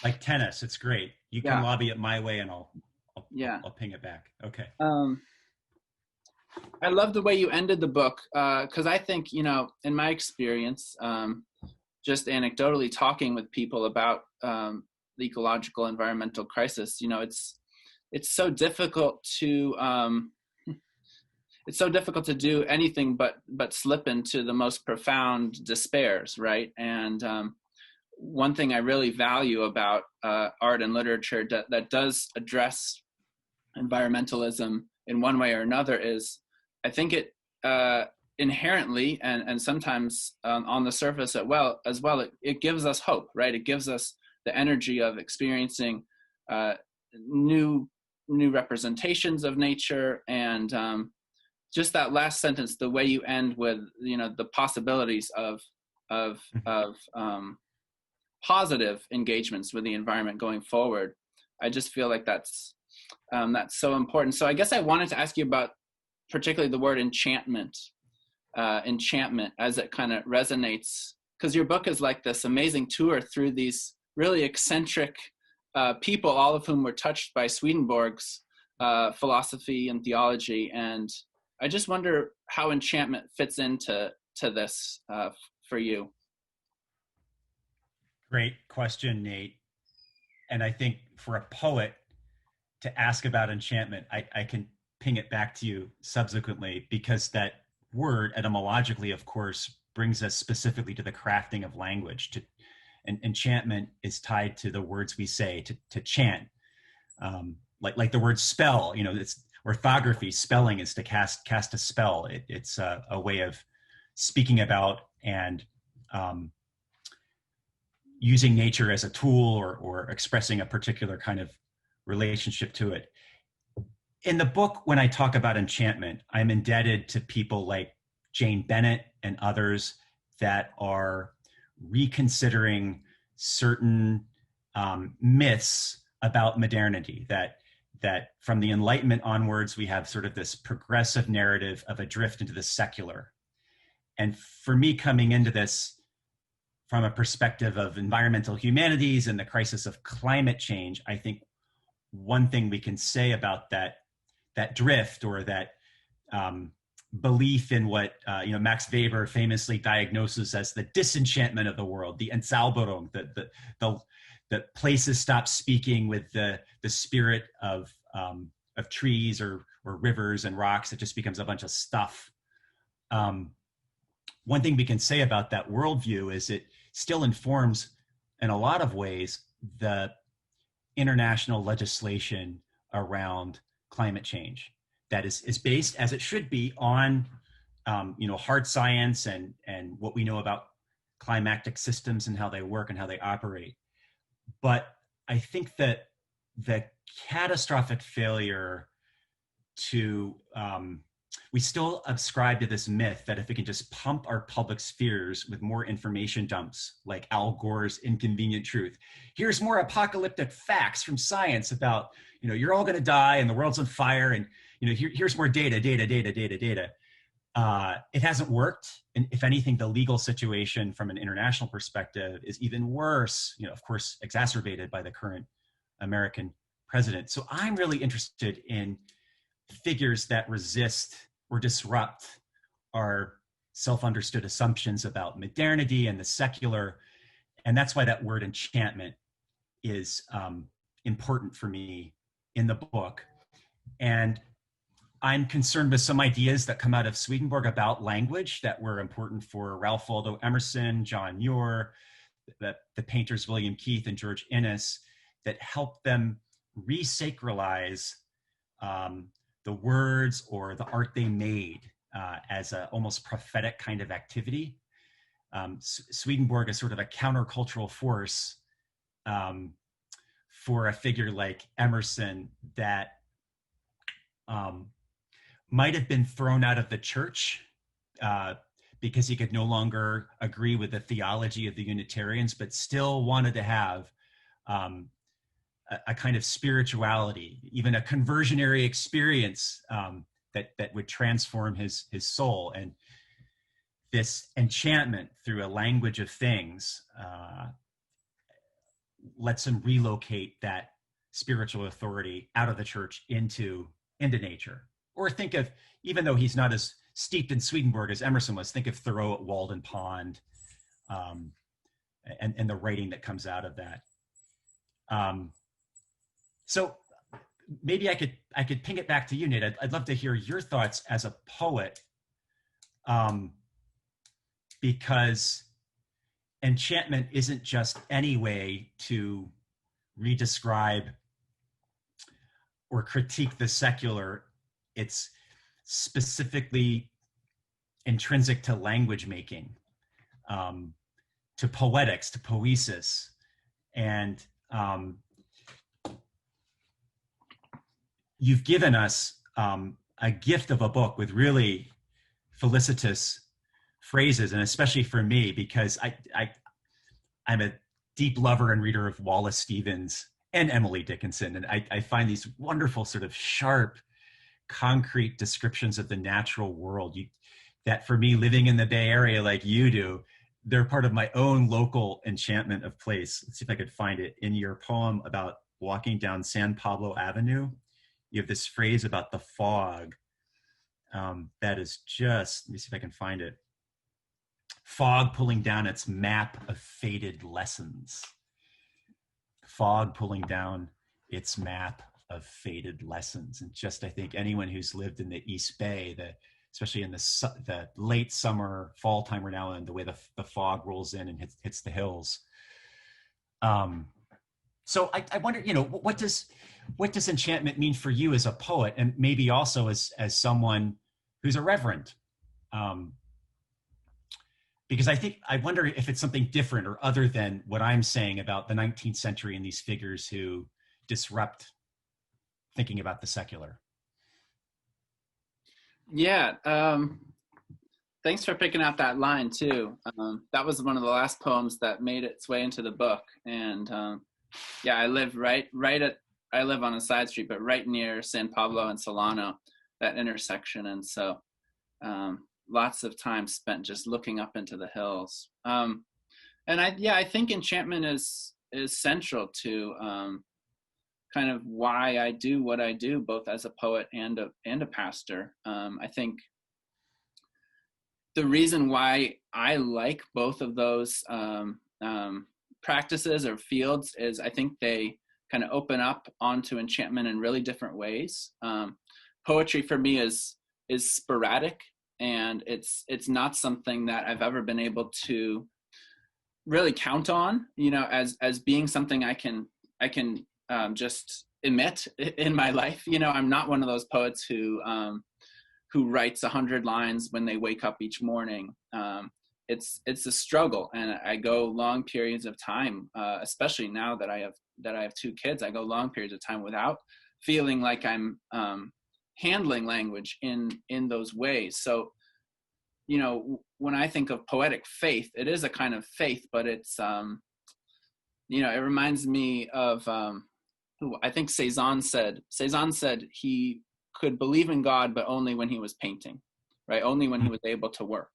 Like tennis, it's great. You can lobby it my way and I'll ping it back. Okay. I love the way you ended the book, because I think, in my experience, just anecdotally talking with people about the ecological environmental crisis, it's so difficult to do anything but slip into the most profound despairs, right? And one thing I really value about art and literature that does address environmentalism in one way or another is, I think it inherently and sometimes on the surface as well, it gives us hope, right? It gives us the energy of experiencing new representations of nature, and just that last sentence, the way you end with the possibilities of positive engagements with the environment going forward. I just feel like that's so important. So I guess I wanted to ask you about particularly the word enchantment as it kind of resonates, because your book is like this amazing tour through these really eccentric people, all of whom were touched by Swedenborg's philosophy and theology. And I just wonder how enchantment fits into this for you. Great question, Nate. And I think for a poet to ask about enchantment, I can ping it back to you subsequently, because that word etymologically, of course, brings us specifically to the crafting of language. And enchantment is tied to the words we say to chant, like the word spell. orthography, spelling is to cast a spell. It's a way of speaking about and using nature as a tool or expressing a particular kind of relationship to it. In the book, when I talk about enchantment, I'm indebted to people like Jane Bennett and others that are reconsidering certain myths about modernity, that from the Enlightenment onwards, we have sort of this progressive narrative of a drift into the secular. And for me, coming into this from a perspective of environmental humanities and the crisis of climate change, I think one thing we can say about that drift or that belief in what Max Weber famously diagnoses as the disenchantment of the world, the Entzauberung, the places stop speaking with the spirit of trees or rivers and rocks. It just becomes a bunch of stuff. One thing we can say about that worldview is it still informs, in a lot of ways, the international legislation around climate change that is based, as it should be, on hard science and what we know about climatic systems and how they work and how they operate. But I think that the catastrophic failure to we still ascribe to this myth that if we can just pump our public spheres with more information dumps, like Al Gore's Inconvenient Truth, here's more apocalyptic facts from science about, you're all going to die and the world's on fire, and here's more data. It hasn't worked. And if anything, the legal situation from an international perspective is even worse, of course, exacerbated by the current American president. So I'm really interested in figures that resist or disrupt our self-understood assumptions about modernity and the secular. And that's why that word enchantment is important for me in the book. And I'm concerned with some ideas that come out of Swedenborg about language that were important for Ralph Waldo Emerson, John Muir, the painters William Keith and George Inness, that help them resacralize the words or the art they made as a almost prophetic kind of activity. Swedenborg is sort of a countercultural force for a figure like Emerson that might have been thrown out of the church because he could no longer agree with the theology of the Unitarians, but still wanted to have a kind of spirituality, even a conversionary experience that would transform his soul. And this enchantment through a language of things lets him relocate that spiritual authority out of the church into nature. Or think of, even though he's not as steeped in Swedenborg as Emerson was, think of Thoreau at Walden Pond and the writing that comes out of that. So maybe I could ping it back to you, Nate. I'd love to hear your thoughts as a poet, because enchantment isn't just any way to redescribe or critique the secular. It's specifically intrinsic to language making, to poetics, to poesis. And you've given us a gift of a book with really felicitous phrases, and especially for me, because I'm a deep lover and reader of Wallace Stevens and Emily Dickinson, and I find these wonderful sort of sharp, concrete descriptions of the natural world that for me, living in the Bay Area like you do, they're part of my own local enchantment of place. Let's see if I could find it. In your poem about walking down San Pablo Avenue, you have this phrase about the fog that is just, let me see if I can find it. Fog pulling down its map of faded lessons. Fog pulling down its map of faded lessons. And just, I think anyone who's lived in the East Bay, especially in the late summer, fall time we're now in, the way the fog rolls in and hits the hills. So I wonder, what does enchantment mean for you as a poet, and maybe also as someone who's a reverend? Because I wonder if it's something different or other than what I'm saying about the 19th century and these figures who disrupt thinking about the secular. Yeah. Thanks for picking out that line too. That was one of the last poems that made its way into the book. And yeah, I live I live on a side street, but right near San Pablo and Solano, that intersection. And so lots of time spent just looking up into the hills. And I think enchantment is central to kind of why I do what I do, both as a poet and a pastor. I think the reason why I like both of those practices or fields is I think they kind of open up onto enchantment in really different ways. Poetry for me is sporadic, and it's not something that I've ever been able to really count on, as being something I can just emit in my life. I'm not one of those poets who writes 100 lines when they wake up each morning. It's a struggle, and I go long periods of time, especially now that I have two kids. I go long periods of time without feeling like I'm handling language in those ways. So, when I think of poetic faith, it is a kind of faith, but it's it reminds me of who I think Cézanne said he could believe in God, but only when he was painting, right? Only when he was able to work.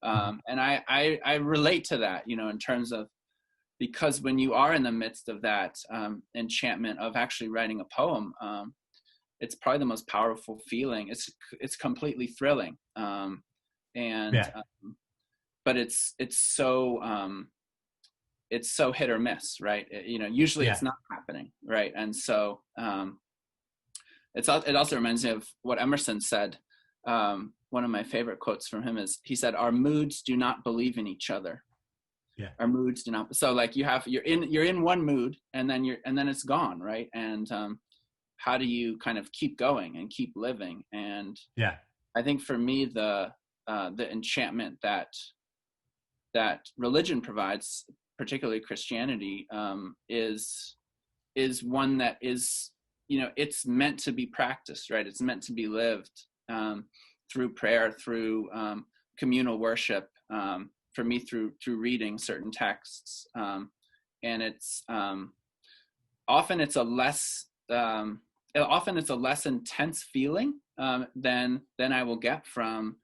And I relate to that, in terms of, because when you are in the midst of that enchantment of actually writing a poem, it's probably the most powerful feeling. It's completely thrilling. But it's so hit or miss, right? Usually it's not happening, right? And so it also reminds me of what Emerson said. One of my favorite quotes from him is, he said, "Our moods do not believe in each other." Yeah. Our moods do not. So like you're in one mood, and then it's gone, right? And how do you kind of keep going and keep living? And I think for me, the enchantment that religion provides, particularly Christianity, is one that is, it's meant to be practiced, right? It's meant to be lived through prayer, through communal worship, for me through reading certain texts, and it's often it's a less intense feeling than I will get from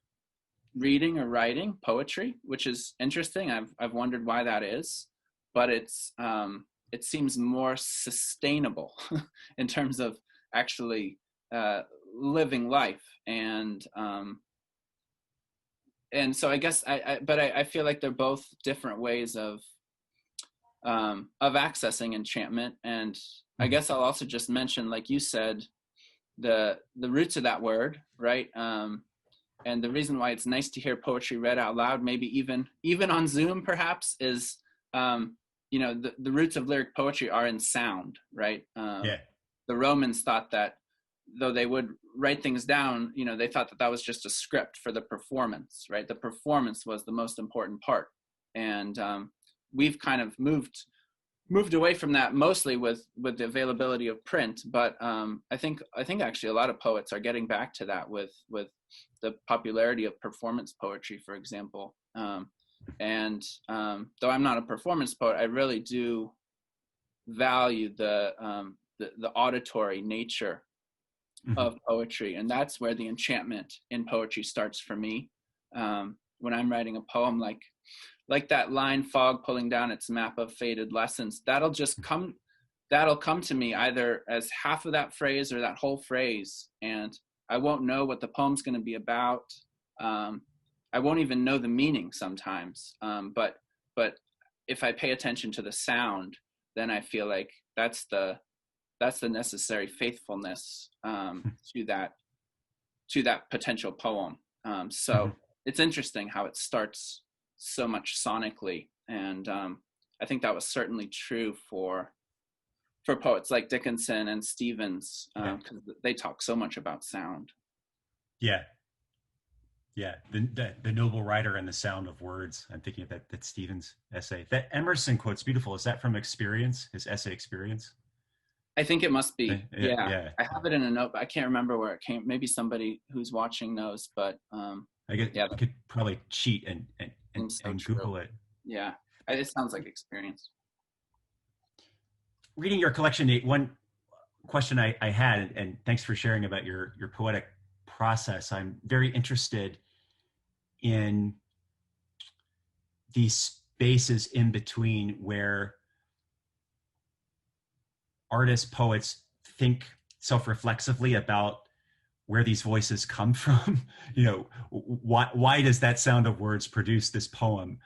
reading or writing poetry, which is interesting. I've wondered why that is, but it seems more sustainable in terms of actually living life. And so I guess I feel like they're both different ways of accessing enchantment. And I guess I'll also just mention, like you said, the roots of that word, right? And the reason why it's nice to hear poetry read out loud, maybe even on Zoom perhaps, is the roots of lyric poetry are in sound, right? The Romans thought that though they would write things down, they thought that was just a script for the performance, right? The performance was the most important part. And we've kind of moved away from that, mostly with the availability of print. But I think actually a lot of poets are getting back to that with the popularity of performance poetry, for example. And though I'm not a performance poet, I really do value the auditory nature of poetry, and that's where the enchantment in poetry starts for me. When I'm writing a poem, like that line, "Fog pulling down its map of faded lessons," that'll come to me either as half of that phrase or that whole phrase, and I won't know what the poem's going to be about. I won't even know the meaning sometimes, but if I pay attention to the sound, then I feel like that's the necessary faithfulness to that potential poem. So it's interesting how it starts so much sonically, and I think that was certainly true for for poets like Dickinson and Stevens, because they talk so much about sound. Yeah. Yeah, the noble writer and the sound of words. I'm thinking of that Stevens essay. That Emerson quote's beautiful. Is that from Experience, his essay Experience? I think it must be. Yeah. I have it in a note, but I can't remember where it came. Maybe somebody who's watching knows, but I guess you could probably cheat and Google it. Yeah, it sounds like Experience. Reading your collection, Nate, one question I had, and thanks for sharing about your poetic process. I'm very interested in these spaces in between where artists, poets think self-reflexively about where these voices come from. You know, why does that sound of words produce this poem?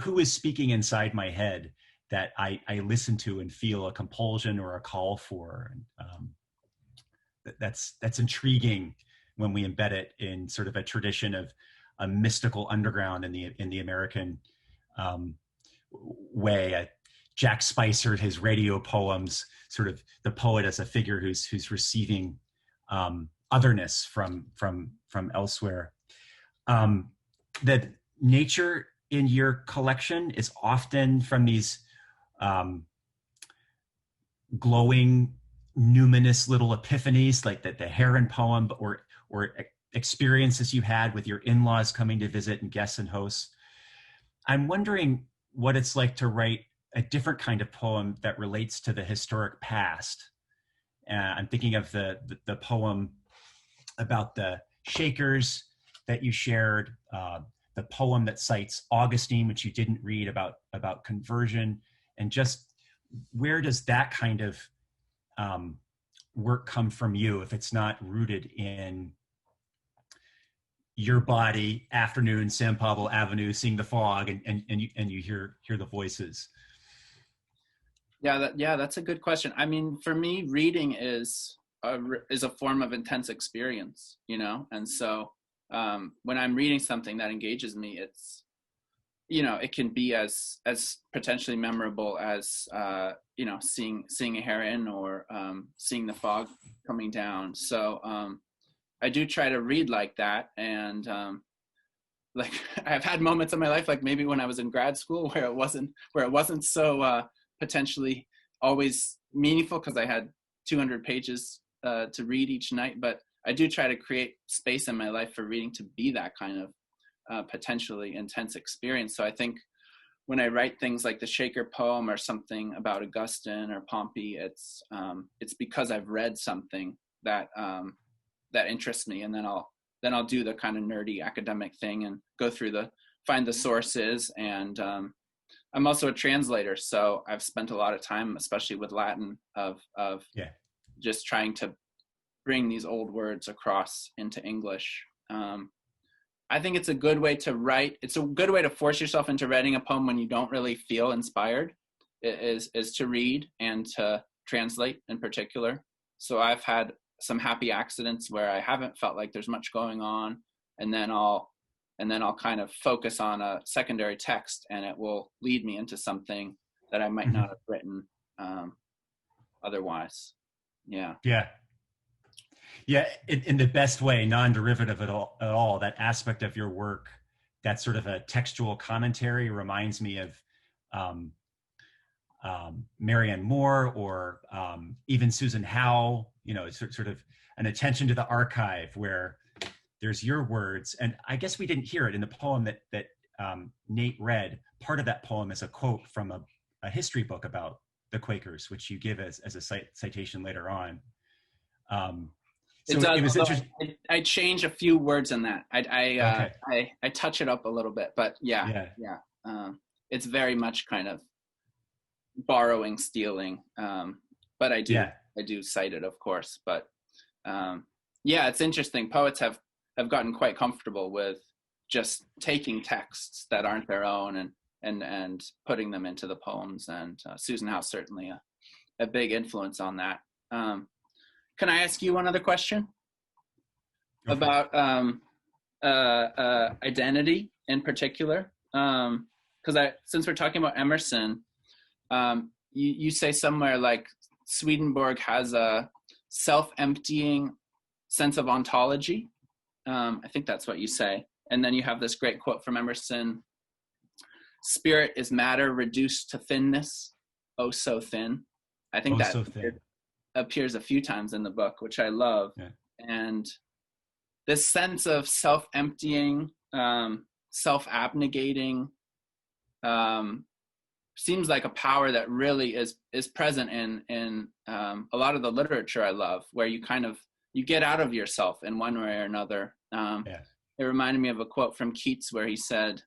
Who is speaking inside my head that I listen to and feel a compulsion or a call for? That's intriguing when we embed it in sort of a tradition of a mystical underground in the American way. Jack Spicer, his radio poems, sort of the poet as a figure who's receiving otherness from elsewhere. The nature in your collection is often from these glowing, numinous little epiphanies, like the Heron poem, or experiences you had with your in-laws coming to visit and guests and hosts. I'm wondering what it's like to write a different kind of poem that relates to the historic past. I'm thinking of the poem about the Shakers that you shared, the poem that cites Augustine, which you didn't read, about conversion, and just where does that kind of work come from you if it's not rooted in your body, afternoon, San Pablo Avenue, seeing the fog, and you hear the voices? Yeah, that's a good question. I mean, for me, reading is a form of intense experience, you know, and so when I'm reading something that engages me, it's, you know, it can be as potentially memorable as you know, seeing a heron or seeing the fog coming down. So I do try to read like that, and like I've had moments in my life, like maybe when I was in grad school, where it wasn't so potentially always meaningful because I had 200 pages to read each night. But I do try to create space in my life for reading to be that kind of potentially intense experience. So I think when I write things like the Shaker poem or something about Augustine or Pompey, it's because I've read something that that interests me, and then I'll do the kind of nerdy academic thing and go through find the sources. And I'm also a translator, so I've spent a lot of time, especially with Latin, of just trying to bring these old words across into English. I think it's a good way to write. It's a good way to force yourself into writing a poem when you don't really feel inspired, is to read and to translate in particular. So I've had some happy accidents where I haven't felt like there's much going on, and then I'll kind of focus on a secondary text, and it will lead me into something that I might not have written otherwise. Yeah. In the best way, non-derivative at all. That aspect of your work, that sort of a textual commentary, reminds me of Marianne Moore, or even Susan Howe. You know, it's sort of an attention to the archive where there's your words. And I guess we didn't hear it in the poem that Nate read. Part of that poem is a quote from a history book about the Quakers, which you give as a citation later on. So it was interesting. I change a few words in that. I touch it up a little bit, but yeah. It's very much kind of borrowing, stealing. But I do cite it, of course. But it's interesting. Poets have gotten quite comfortable with just taking texts that aren't their own and putting them into the poems. And Susan House certainly a big influence on that. Can I ask you one other question about identity in particular? Because since we're talking about Emerson, you say somewhere like Swedenborg has a self-emptying sense of ontology. I think that's what you say. And then you have this great quote from Emerson: "Spirit is matter reduced to thinness, oh so thin." I think that so thin. appears a few times in the book, which I love. Yeah. And this sense of self-emptying, self-abnegating, seems like a power that really is present in a lot of the literature I love, where you get out of yourself in one way or another. It reminded me of a quote from Keats where he said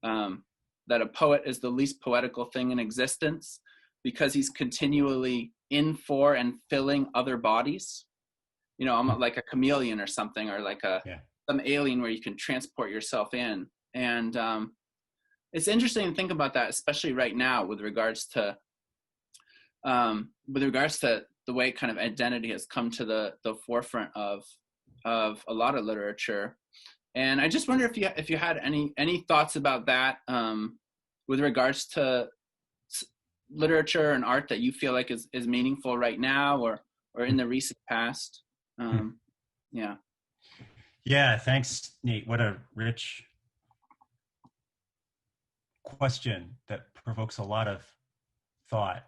that a poet is the least poetical thing in existence because he's continually in for and filling other bodies. You know, I'm like a chameleon or something, or like some alien where you can transport yourself in. And it's interesting to think about that, especially right now with regards to the way kind of identity has come to the forefront of a lot of literature. And I just wonder if you had any thoughts about that with regards to literature and art that you feel like is meaningful right now or in the recent past. Yeah, thanks, Nate. What a rich question that provokes a lot of thought.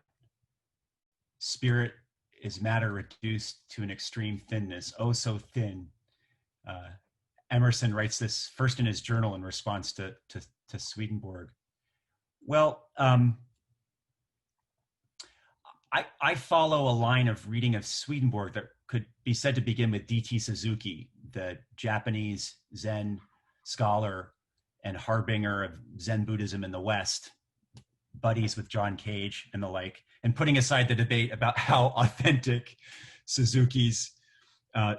Spirit is matter reduced to an extreme thinness, oh so thin. Emerson writes this first in his journal in response to Swedenborg. Well, I follow a line of reading of Swedenborg that could be said to begin with D.T. Suzuki, the Japanese Zen scholar and harbinger of Zen Buddhism in the West, buddies with John Cage and the like, and putting aside the debate about how authentic Suzuki's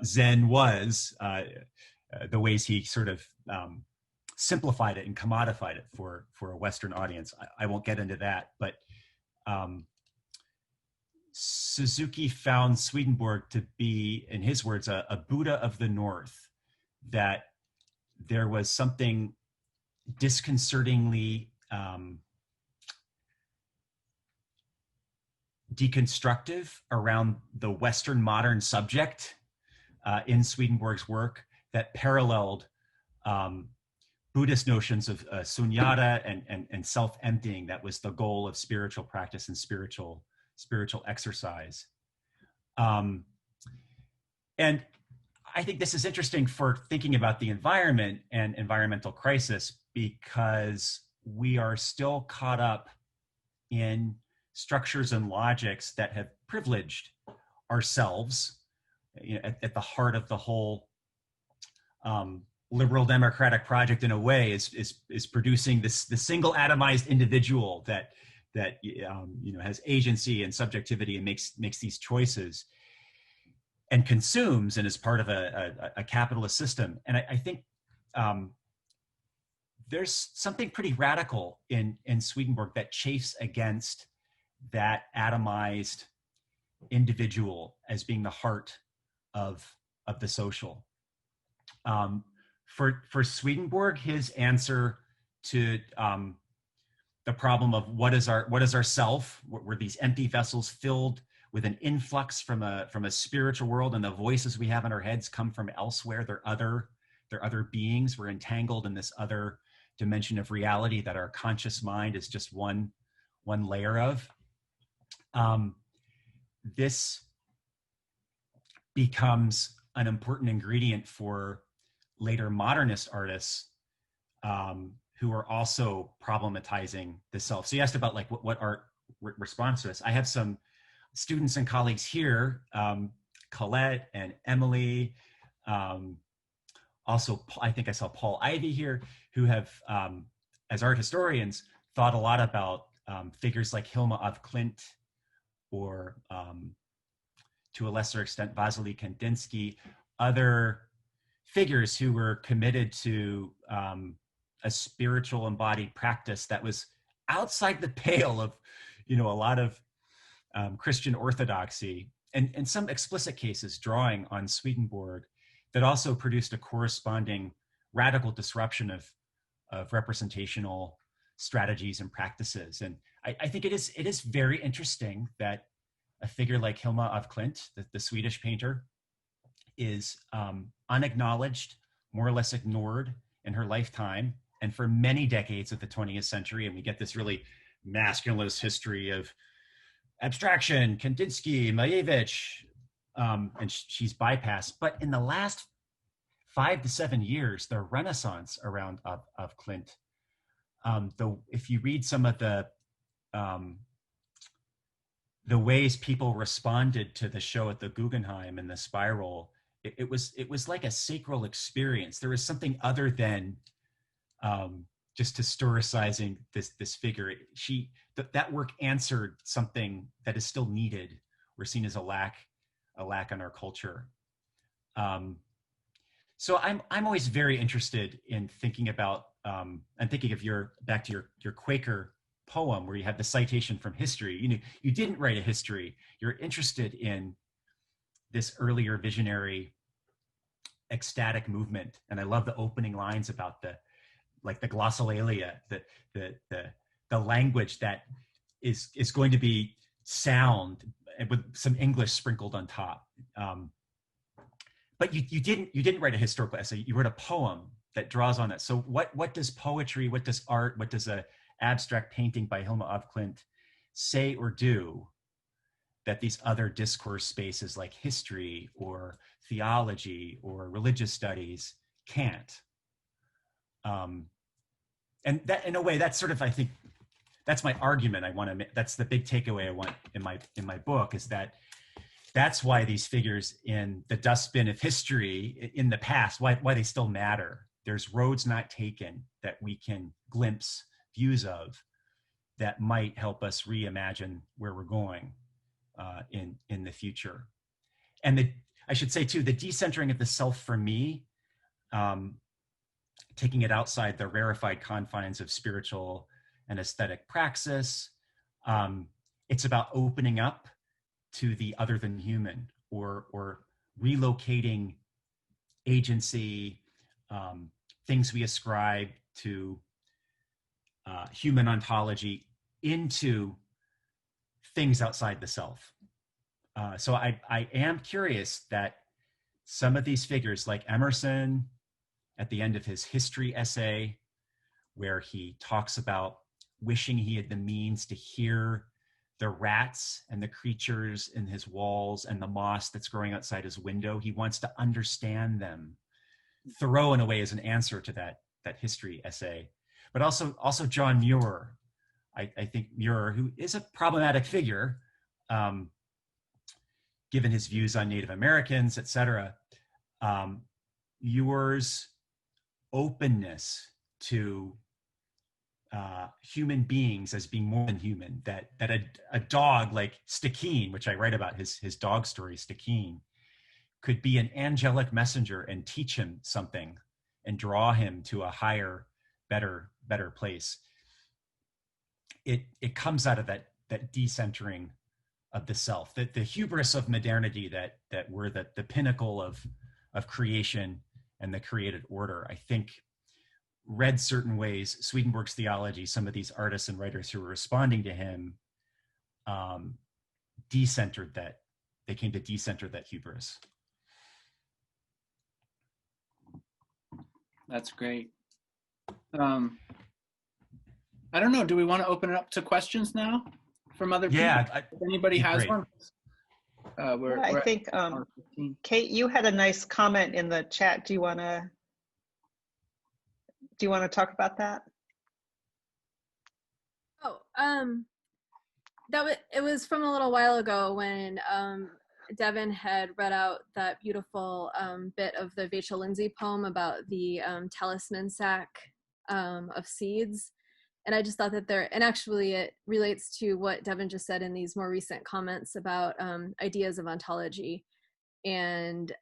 Zen was, the ways he sort of simplified it and commodified it for a Western audience. I won't get into that, but Suzuki found Swedenborg to be, in his words, a Buddha of the North, that there was something disconcertingly deconstructive around the Western modern subject in Swedenborg's work that paralleled Buddhist notions of sunyata and self-emptying. That was the goal of spiritual practice and spiritual exercise. And I think this is interesting for thinking about the environment and environmental crisis, because we are still caught up in structures and logics that have privileged ourselves. You know, at the heart of the whole liberal democratic project, in a way, is producing the single atomized individual that has agency and subjectivity and makes these choices and consumes and is part of a capitalist system. And I think there's something pretty radical in Swedenborg that chafes against that atomized individual as being the heart of the social. For Swedenborg, his answer to the problem of what is our self, were these empty vessels filled with an influx from a spiritual world, and the voices we have in our heads come from elsewhere. They're other beings. We're entangled in this other dimension of reality that our conscious mind is just one layer of. This becomes an important ingredient for later modernist artists who are also problematizing the self. So you asked about like what art responds to this. I have some students and colleagues here, Colette and Emily, also I think I saw Paul Ivy here, who have, as art historians, thought a lot about figures like Hilma af Klint, or to a lesser extent Vasily Kandinsky, other figures who were committed to a spiritual embodied practice that was outside the pale of, a lot of Christian orthodoxy, and in some explicit cases drawing on Swedenborg, that also produced a corresponding radical disruption of representational strategies and practices. And I think it is very interesting that a figure like Hilma af Klint, the Swedish painter, is unacknowledged, more or less ignored in her lifetime, and for many decades of the 20th century. And we get this really masculinist history of abstraction, Kandinsky, Malevich, and she's bypassed. But in the last 5 to 7 years, the renaissance around of Klint, if you read some of the ways people responded to the show at the Guggenheim and the Spiral, it was like a sacral experience. There was something other than just historicizing this figure. That work answered something that is still needed. We're seen as a lack in our culture. So I'm always very interested in thinking about and thinking of back to your Quaker poem where you have the citation from history. You didn't write a history. You're interested in this earlier visionary ecstatic movement, and I love the opening lines about the glossolalia, the language that is going to be sound with some English sprinkled on top. But you didn't write a historical essay. You wrote a poem that draws on it. So what does poetry, what does art, what does a abstract painting by Hilma af Klint say or do that these other discourse spaces like history or theology or religious studies can't? And that, in a way, that's sort of, I think, that's my argument. I want to make, that's the big takeaway I want in my book, is that that's why these figures in the dustbin of history in the past, why they still matter. There's roads not taken that we can glimpse views of that might help us reimagine where we're going in the future. And I should say too, the decentering of the self for me, taking it outside the rarefied confines of spiritual and aesthetic praxis, it's about opening up to the other than human, or relocating agency, things we ascribe to human ontology into things outside the self. So I am curious that some of these figures, like Emerson at the end of his history essay, where he talks about wishing he had the means to hear the rats and the creatures in his walls and the moss that's growing outside his window. He wants to understand them. Thoreau, in a way, is an answer to that history essay. But also John Muir. I think Muir, who is a problematic figure, given his views on Native Americans, et cetera, Muir's openness to human beings as being more than human, that a dog like Stikine, which I write about, his dog story, Stikine, could be an angelic messenger and teach him something and draw him to a higher, better place. It comes out of that decentering of the self, that the hubris of modernity, that we're the pinnacle of creation and the created order. I think read certain ways, Swedenborg's theology, some of these artists and writers who were responding to him decentered that. They came to decenter that hubris. That's great. I don't know. Do we want to open it up to questions now from other people? Yeah. If anybody has great. one. I think, Kate, you had a nice comment in the chat. Do you want to talk about that? Oh, it was from a little while ago when Devin had read out that beautiful bit of the Vachel Lindsay poem about the talisman sack of seeds. And I just thought that and actually it relates to what Devin just said in these more recent comments about ideas of ontology and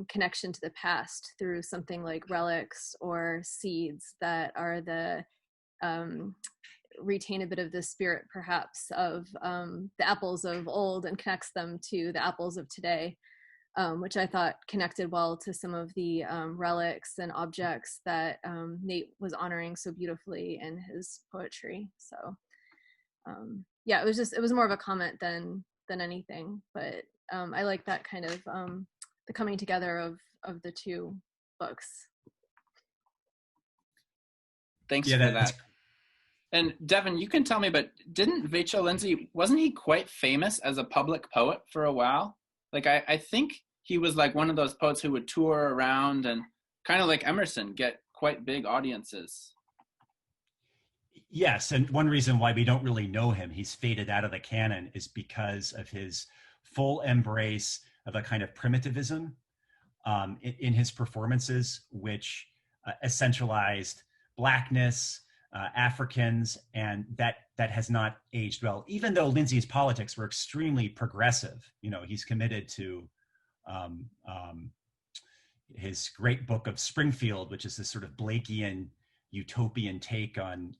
connection to the past through something like relics or seeds that are retain a bit of the spirit perhaps of the apples of old and connects them to the apples of today, which I thought connected well to some of the relics and objects that Nate was honoring so beautifully in his poetry. So yeah, it was more of a comment than than anything. But I like that kind of the coming together of the two books. Thanks for that. And Devin, you can tell me, but didn't Vachel Lindsay, wasn't he quite famous as a public poet for a while? Like, I think he was like one of those poets who would tour around and kind of like Emerson, get quite big audiences. Yes, and one reason why we don't really know him, he's faded out of the canon, is because of his full embrace of a kind of primitivism in his performances, which essentialized Blackness, Africans, and that has not aged well. Even though Lindsay's politics were extremely progressive, he's committed to his great book of Springfield, which is this sort of Blakean utopian take on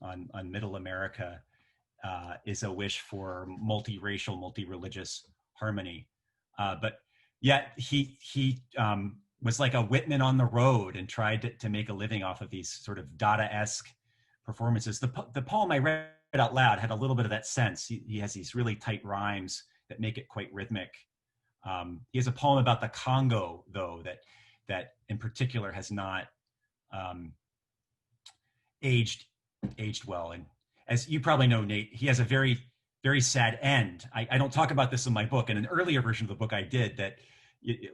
Middle America, is a wish for multiracial, multi-religious harmony. But yet he was like a Whitman on the road and tried to make a living off of these sort of Dada-esque performances. The poem I read out loud had a little bit of that sense. He has these really tight rhymes that make it quite rhythmic. He has a poem about the Congo, though, that in particular has not aged well. And as you probably know, Nate, he has a very, very sad end. I don't talk about this in my book. In an earlier version of the book I did, that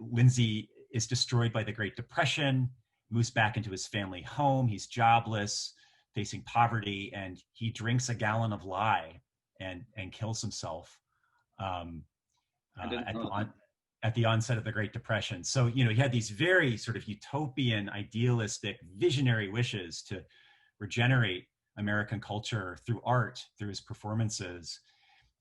Lindsay is destroyed by the Great Depression, moves back into his family home. He's jobless, facing poverty, and he drinks a gallon of lye and kills himself at the onset of the Great Depression. So, he had these very sort of utopian, idealistic, visionary wishes to regenerate American culture through art, through his performances.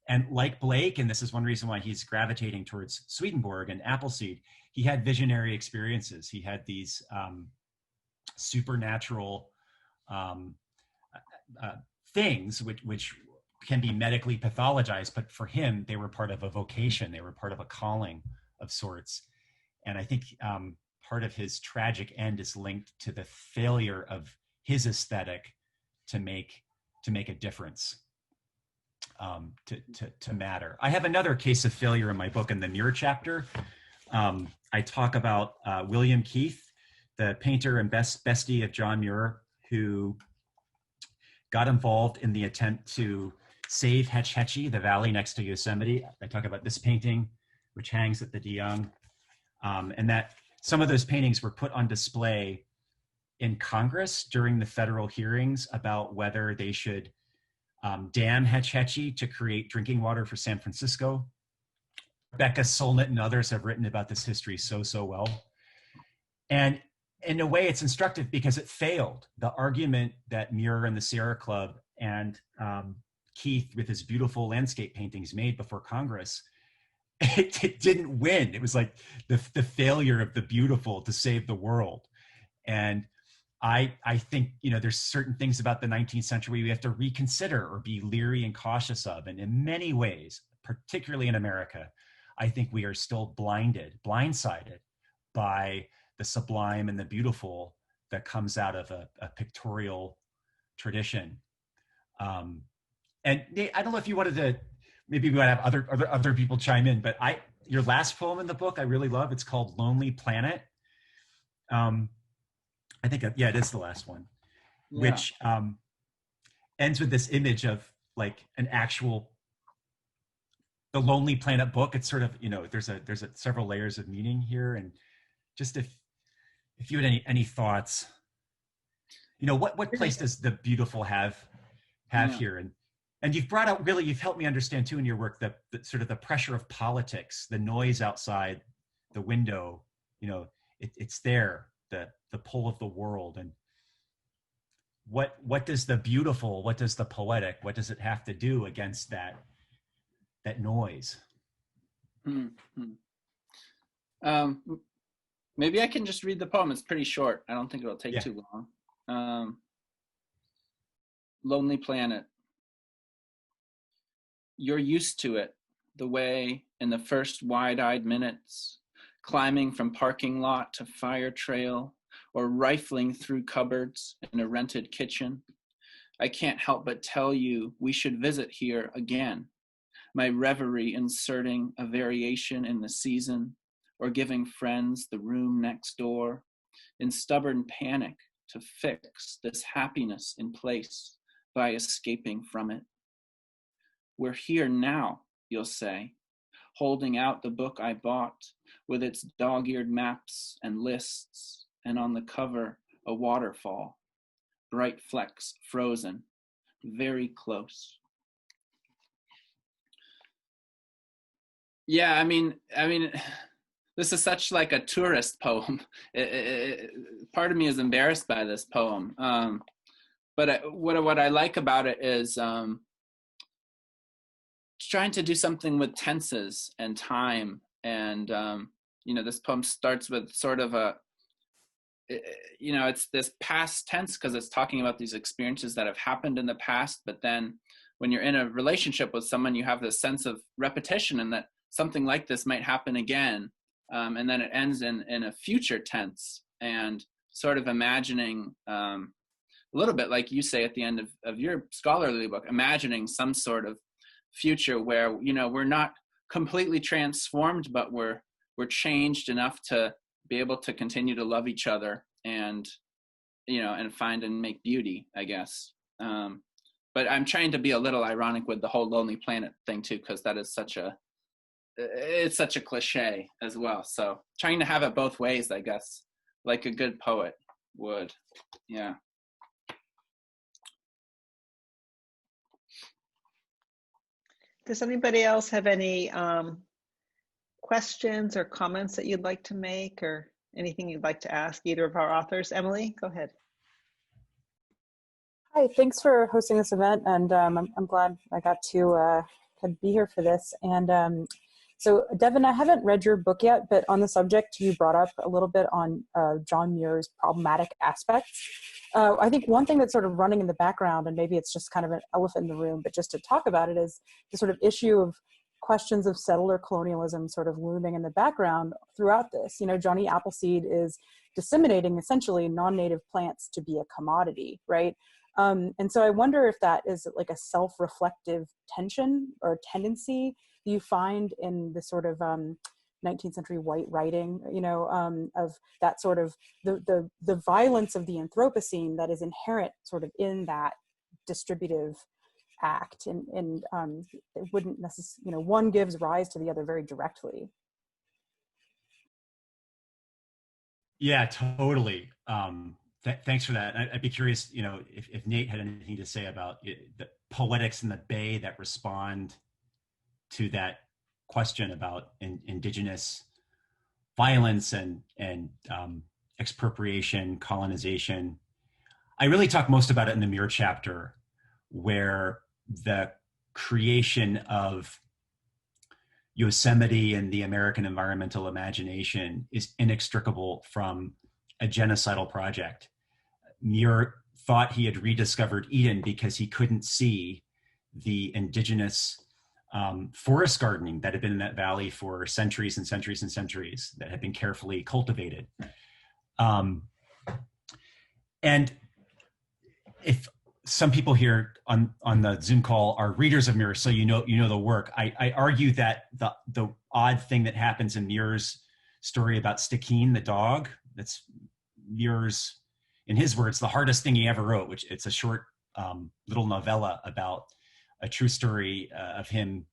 And like Blake, and this is one reason why he's gravitating towards Swedenborg and Appleseed, he had visionary experiences. He had these supernatural things which can be medically pathologized, but for him, they were part of a vocation. They were part of a calling of sorts. And I think part of his tragic end is linked to the failure of his aesthetic to make a difference, to matter. I have another case of failure in my book in the Muir chapter. I talk about William Keith, the painter and bestie of John Muir, who got involved in the attempt to save Hetch Hetchy, the valley next to Yosemite. I talk about this painting, which hangs at the de Young, and that some of those paintings were put on display in Congress during the federal hearings about whether they should dam Hetch Hetchy to create drinking water for San Francisco. Rebecca Solnit and others have written about this history so well. And in a way, it's instructive because it failed. The argument that Muir and the Sierra Club and Keith, with his beautiful landscape paintings made before Congress, it didn't win. It was like the failure of the beautiful to save the world. And I think, there's certain things about the 19th century we have to reconsider or be leery and cautious of. And in many ways, particularly in America, I think we are still blindsided by the sublime and the beautiful that comes out of a pictorial tradition. And Nate, I don't know if you wanted to, maybe we might have other people chime in, but your last poem in the book I really love. It's called Lonely Planet. I think, it is the last one, which ends with this image of like an actual, the Lonely Planet book. It's sort of, there's several layers of meaning here. And just if you had any thoughts, what place does the beautiful have here? And you've brought out, really, you've helped me understand too in your work, the sort of the pressure of politics, the noise outside the window, it's there, the pull of the world. And what does the beautiful, what does the poetic, what does it have to do against that noise? Mm-hmm. Maybe I can just read the poem. It's pretty short. I don't think it'll take too long. Lonely Planet. You're used to it, the way in the first wide-eyed minutes, climbing from parking lot to fire trail, or rifling through cupboards in a rented kitchen. I can't help but tell you we should visit here again. my reverie inserting a variation in the season, or giving friends the room next door, in stubborn panic to fix this happiness in place by escaping from it. We're here now, you'll say, holding out the book I bought with its dog-eared maps and lists, and on the cover, a waterfall, bright flecks frozen, very close. Yeah, I mean, this is such like a tourist poem. Part of me is embarrassed by this poem, but what I like about it is trying to do something with tenses and time. And this poem starts with sort of it's this past tense because it's talking about these experiences that have happened in the past. But then when you're in a relationship with someone, you have this sense of repetition and that something like this might happen again. And then it ends in a future tense and sort of imagining a little bit like you say at the end of your scholarly book, imagining some sort of future where, we're not completely transformed, but we're changed enough to be able to continue to love each other and, and find and make beauty, I guess. But I'm trying to be a little ironic with the whole Lonely Planet thing too, because that is it's such a cliche as well. So trying to have it both ways, I guess, like a good poet would. Yeah. Does anybody else have any questions or comments that you'd like to make, or anything you'd like to ask either of our authors? Emily, go ahead. Hi, thanks for hosting this event, and I'm glad I got to be here for this. And so, Devin, I haven't read your book yet, but on the subject, you brought up a little bit on John Muir's problematic aspects. I think one thing that's sort of running in the background, and maybe it's just kind of an elephant in the room, but just to talk about it, is the sort of issue of questions of settler colonialism sort of looming in the background throughout this. Johnny Appleseed is disseminating essentially non-native plants to be a commodity, right? And so I wonder if that is like a self-reflective tension or tendency you find in the sort of 19th century white writing, of that sort of the violence of the Anthropocene that is inherent sort of in that distributive act, and it wouldn't necessarily, one gives rise to the other very directly. Yeah, totally. Thanks for that. I'd be curious, if Nate had anything to say about the poetics in the Bay that respond to that question about indigenous violence and expropriation, colonization. I really talk most about it in the Muir chapter, where the creation of Yosemite and the American environmental imagination is inextricable from a genocidal project. Muir thought he had rediscovered Eden because he couldn't see the indigenous forest gardening that had been in that valley for centuries and centuries and centuries, that had been carefully cultivated. And if some people here on the Zoom call are readers of Muir, so you know the work, I argue that the odd thing that happens in Muir's story about Stickeen, the dog, that's Muir's, in his words, the hardest thing he ever wrote, which it's a short little novella about a true story of him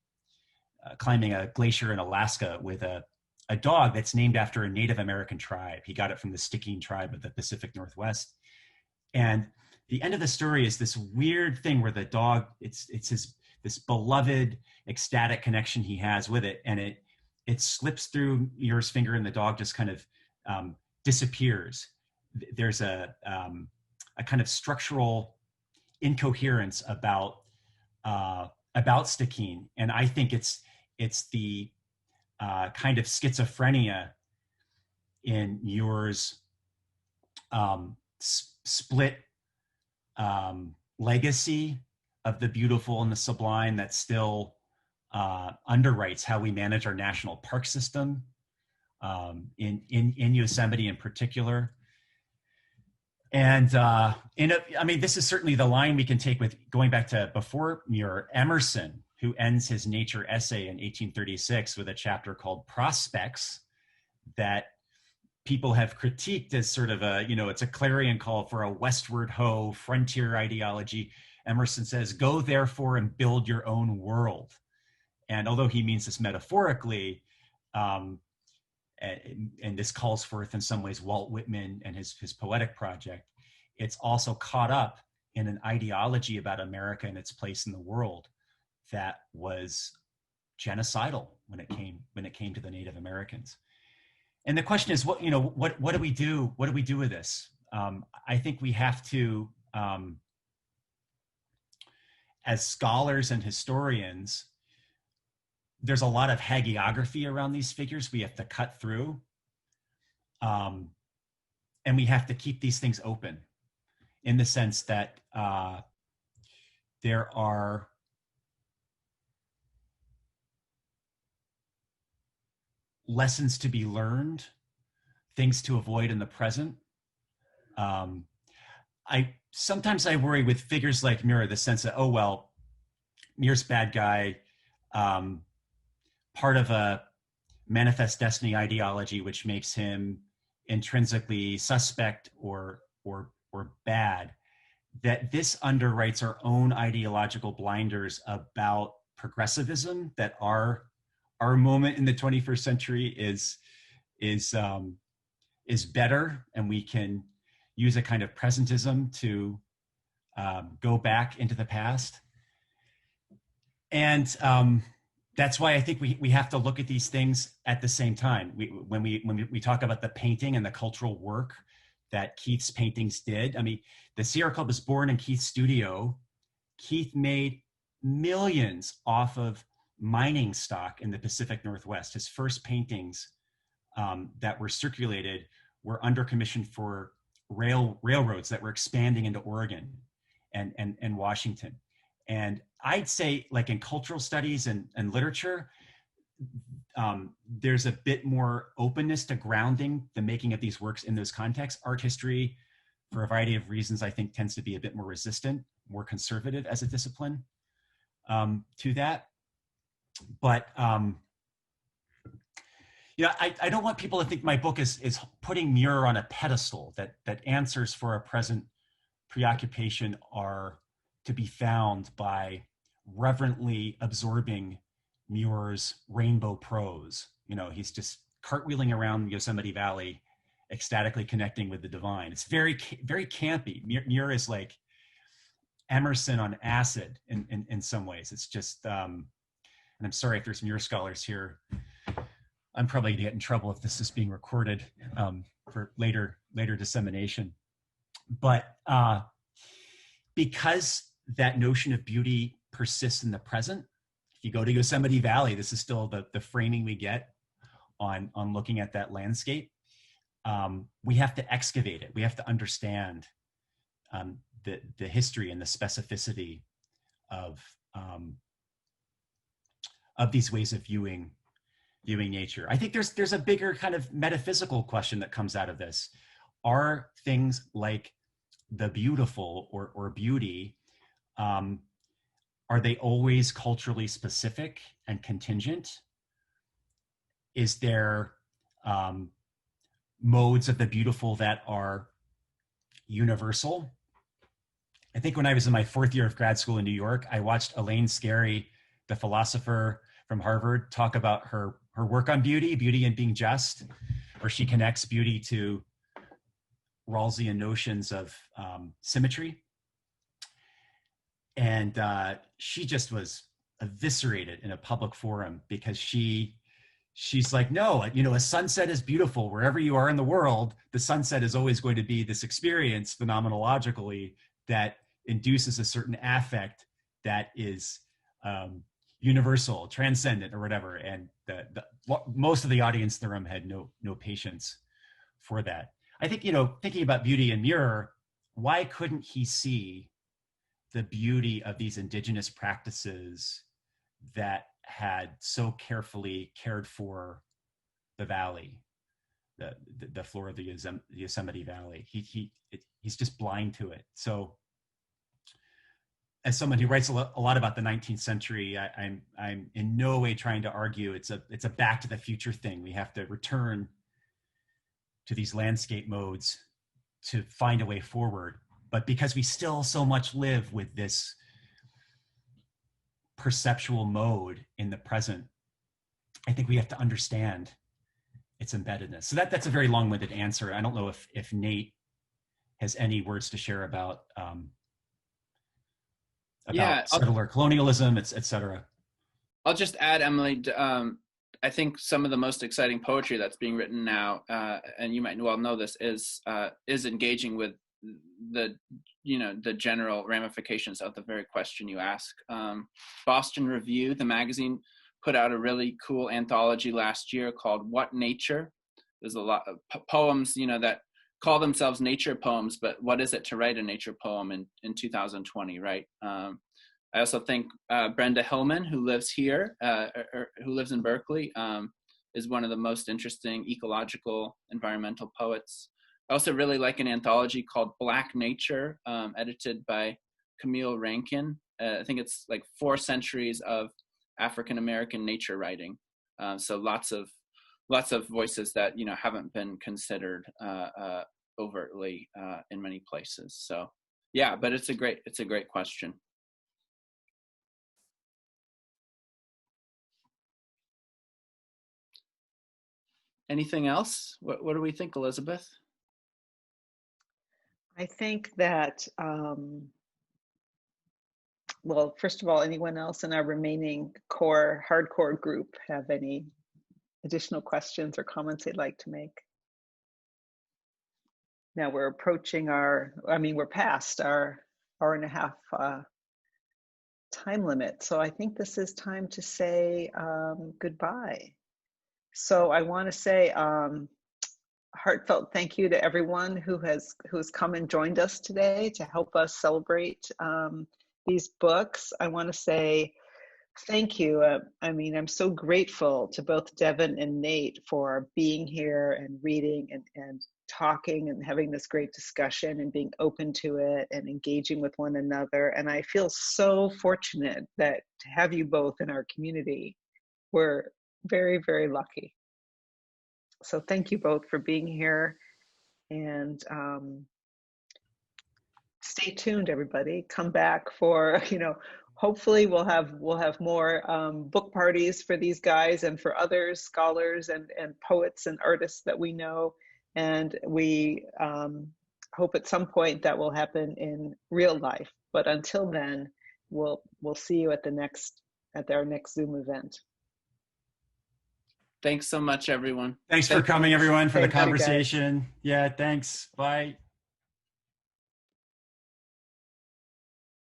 climbing a glacier in Alaska with a dog that's named after a Native American tribe. He got it from the Stickeen tribe of the Pacific Northwest. And the end of the story is this weird thing where the dog, it's this beloved, ecstatic connection he has with it, and it slips through Muir's finger, and the dog just kind of disappears. There's a kind of structural incoherence about Stickeen, and I think it's the kind of schizophrenia in Muir's split legacy of the beautiful and the sublime that still underwrites how we manage our national park system, in Yosemite in particular. And I mean, this is certainly the line we can take with going back to before Muir, Emerson, who ends his Nature essay in 1836 with a chapter called Prospects that people have critiqued as sort of a, it's a clarion call for a westward ho frontier ideology. Emerson says, "Go therefore and build your own world." And although he means this metaphorically, and this calls forth in some ways Walt Whitman and his poetic project, it's also caught up in an ideology about America and its place in the world that was genocidal when it came to the Native Americans. And the question is, what do we do? What do we do with this? I think we have to, as scholars and historians, there's a lot of hagiography around these figures we have to cut through. And we have to keep these things open in the sense that there are lessons to be learned, things to avoid in the present. Sometimes I worry with figures like Muir, the sense that, oh, well, Muir's bad guy, part of a manifest destiny ideology, which makes him intrinsically suspect or bad, that this underwrites our own ideological blinders about progressivism, that our moment in the 21st century is better, and we can use a kind of presentism to go back into the past. And that's why I think we have to look at these things at the same time. When we talk about the painting and the cultural work that Keith's paintings did, I mean, the Sierra Club was born in Keith's studio. Keith made millions off of mining stock in the Pacific Northwest. His first paintings that were circulated were under commission for railroads that were expanding into Oregon and Washington. And I'd say, like in cultural studies and literature, there's a bit more openness to grounding the making of these works in those contexts. Art history, for a variety of reasons, I think tends to be a bit more resistant, more conservative as a discipline to that. But I don't want people to think my book is putting Muir on a pedestal, that answers for our present preoccupation are to be found by reverently absorbing Muir's rainbow prose. He's just cartwheeling around Yosemite Valley, ecstatically connecting with the divine. It's very, very campy. Muir is like Emerson on acid in some ways. It's just, and I'm sorry if there's Muir scholars here. I'm probably gonna get in trouble if this is being recorded for later dissemination. But because that notion of beauty persists in the present, if you go to Yosemite Valley, this is still the framing we get on looking at that landscape. We have to excavate it. We have to understand the history and the specificity of these ways of viewing nature. I think there's a bigger kind of metaphysical question that comes out of this. Are things like the beautiful or beauty, are they always culturally specific and contingent? Is there modes of the beautiful that are universal? I think when I was in my 4th year of grad school in New York, I watched Elaine Scarry, the philosopher from Harvard, talk about her work on beauty and being just, where she connects beauty to Rawlsian notions of symmetry. And she just was eviscerated in a public forum because she's like, no, a sunset is beautiful wherever you are in the world. The sunset is always going to be this experience phenomenologically that induces a certain affect that is universal, transcendent, or whatever. And most of the audience in the room had no patience for that. I think, thinking about beauty in Muir, why couldn't he see the beauty of these indigenous practices that had so carefully cared for the valley, the floor of the Yosemite Valley? He's just blind to it. So as someone who writes a lot about the 19th century, I'm in no way trying to argue it's a back to the future thing. We have to return to these landscape modes to find a way forward. But because we still so much live with this perceptual mode in the present, I think we have to understand its embeddedness. So that's a very long-winded answer. I don't know if Nate has any words to share about settler colonialism, et cetera. I'll just add, Emily, I think some of the most exciting poetry that's being written now, and you might well know this, is engaging with the general ramifications of the very question you ask. Boston Review, the magazine, put out a really cool anthology last year called What Nature? There's a lot of poems, that call themselves nature poems, but what is it to write a nature poem in 2020, right? I also think Brenda Hillman, who lives here, who lives in Berkeley, is one of the most interesting ecological environmental poets. I also really like an anthology called Black Nature, edited by Camille Rankin. I think it's like 4 centuries of African-American nature writing. So lots of voices that, haven't been considered overtly in many places. So yeah, but it's a great question. Anything else? What do we think, Elizabeth? I think that, well, first of all, anyone else in our remaining hardcore group have any additional questions or comments they'd like to make? Now we're approaching we're past our hour and a half time limit. So I think this is time to say goodbye. So I want to say heartfelt thank you to everyone who's come and joined us today to help us celebrate these books. I want to say thank you. I'm so grateful to both Devin and Nate for being here and reading and talking and having this great discussion and being open to it and engaging with one another. And I feel so fortunate that to have you both in our community. We're very, very lucky. So thank you both for being here, and stay tuned, everybody. Come back for, hopefully we'll have more book parties for these guys and for other scholars and poets and artists that we know. And we hope at some point that will happen in real life. But until then, we'll see you at our next Zoom event. Thanks so much, everyone. Thanks for coming, everyone, for the conversation. Yeah, thanks. Bye.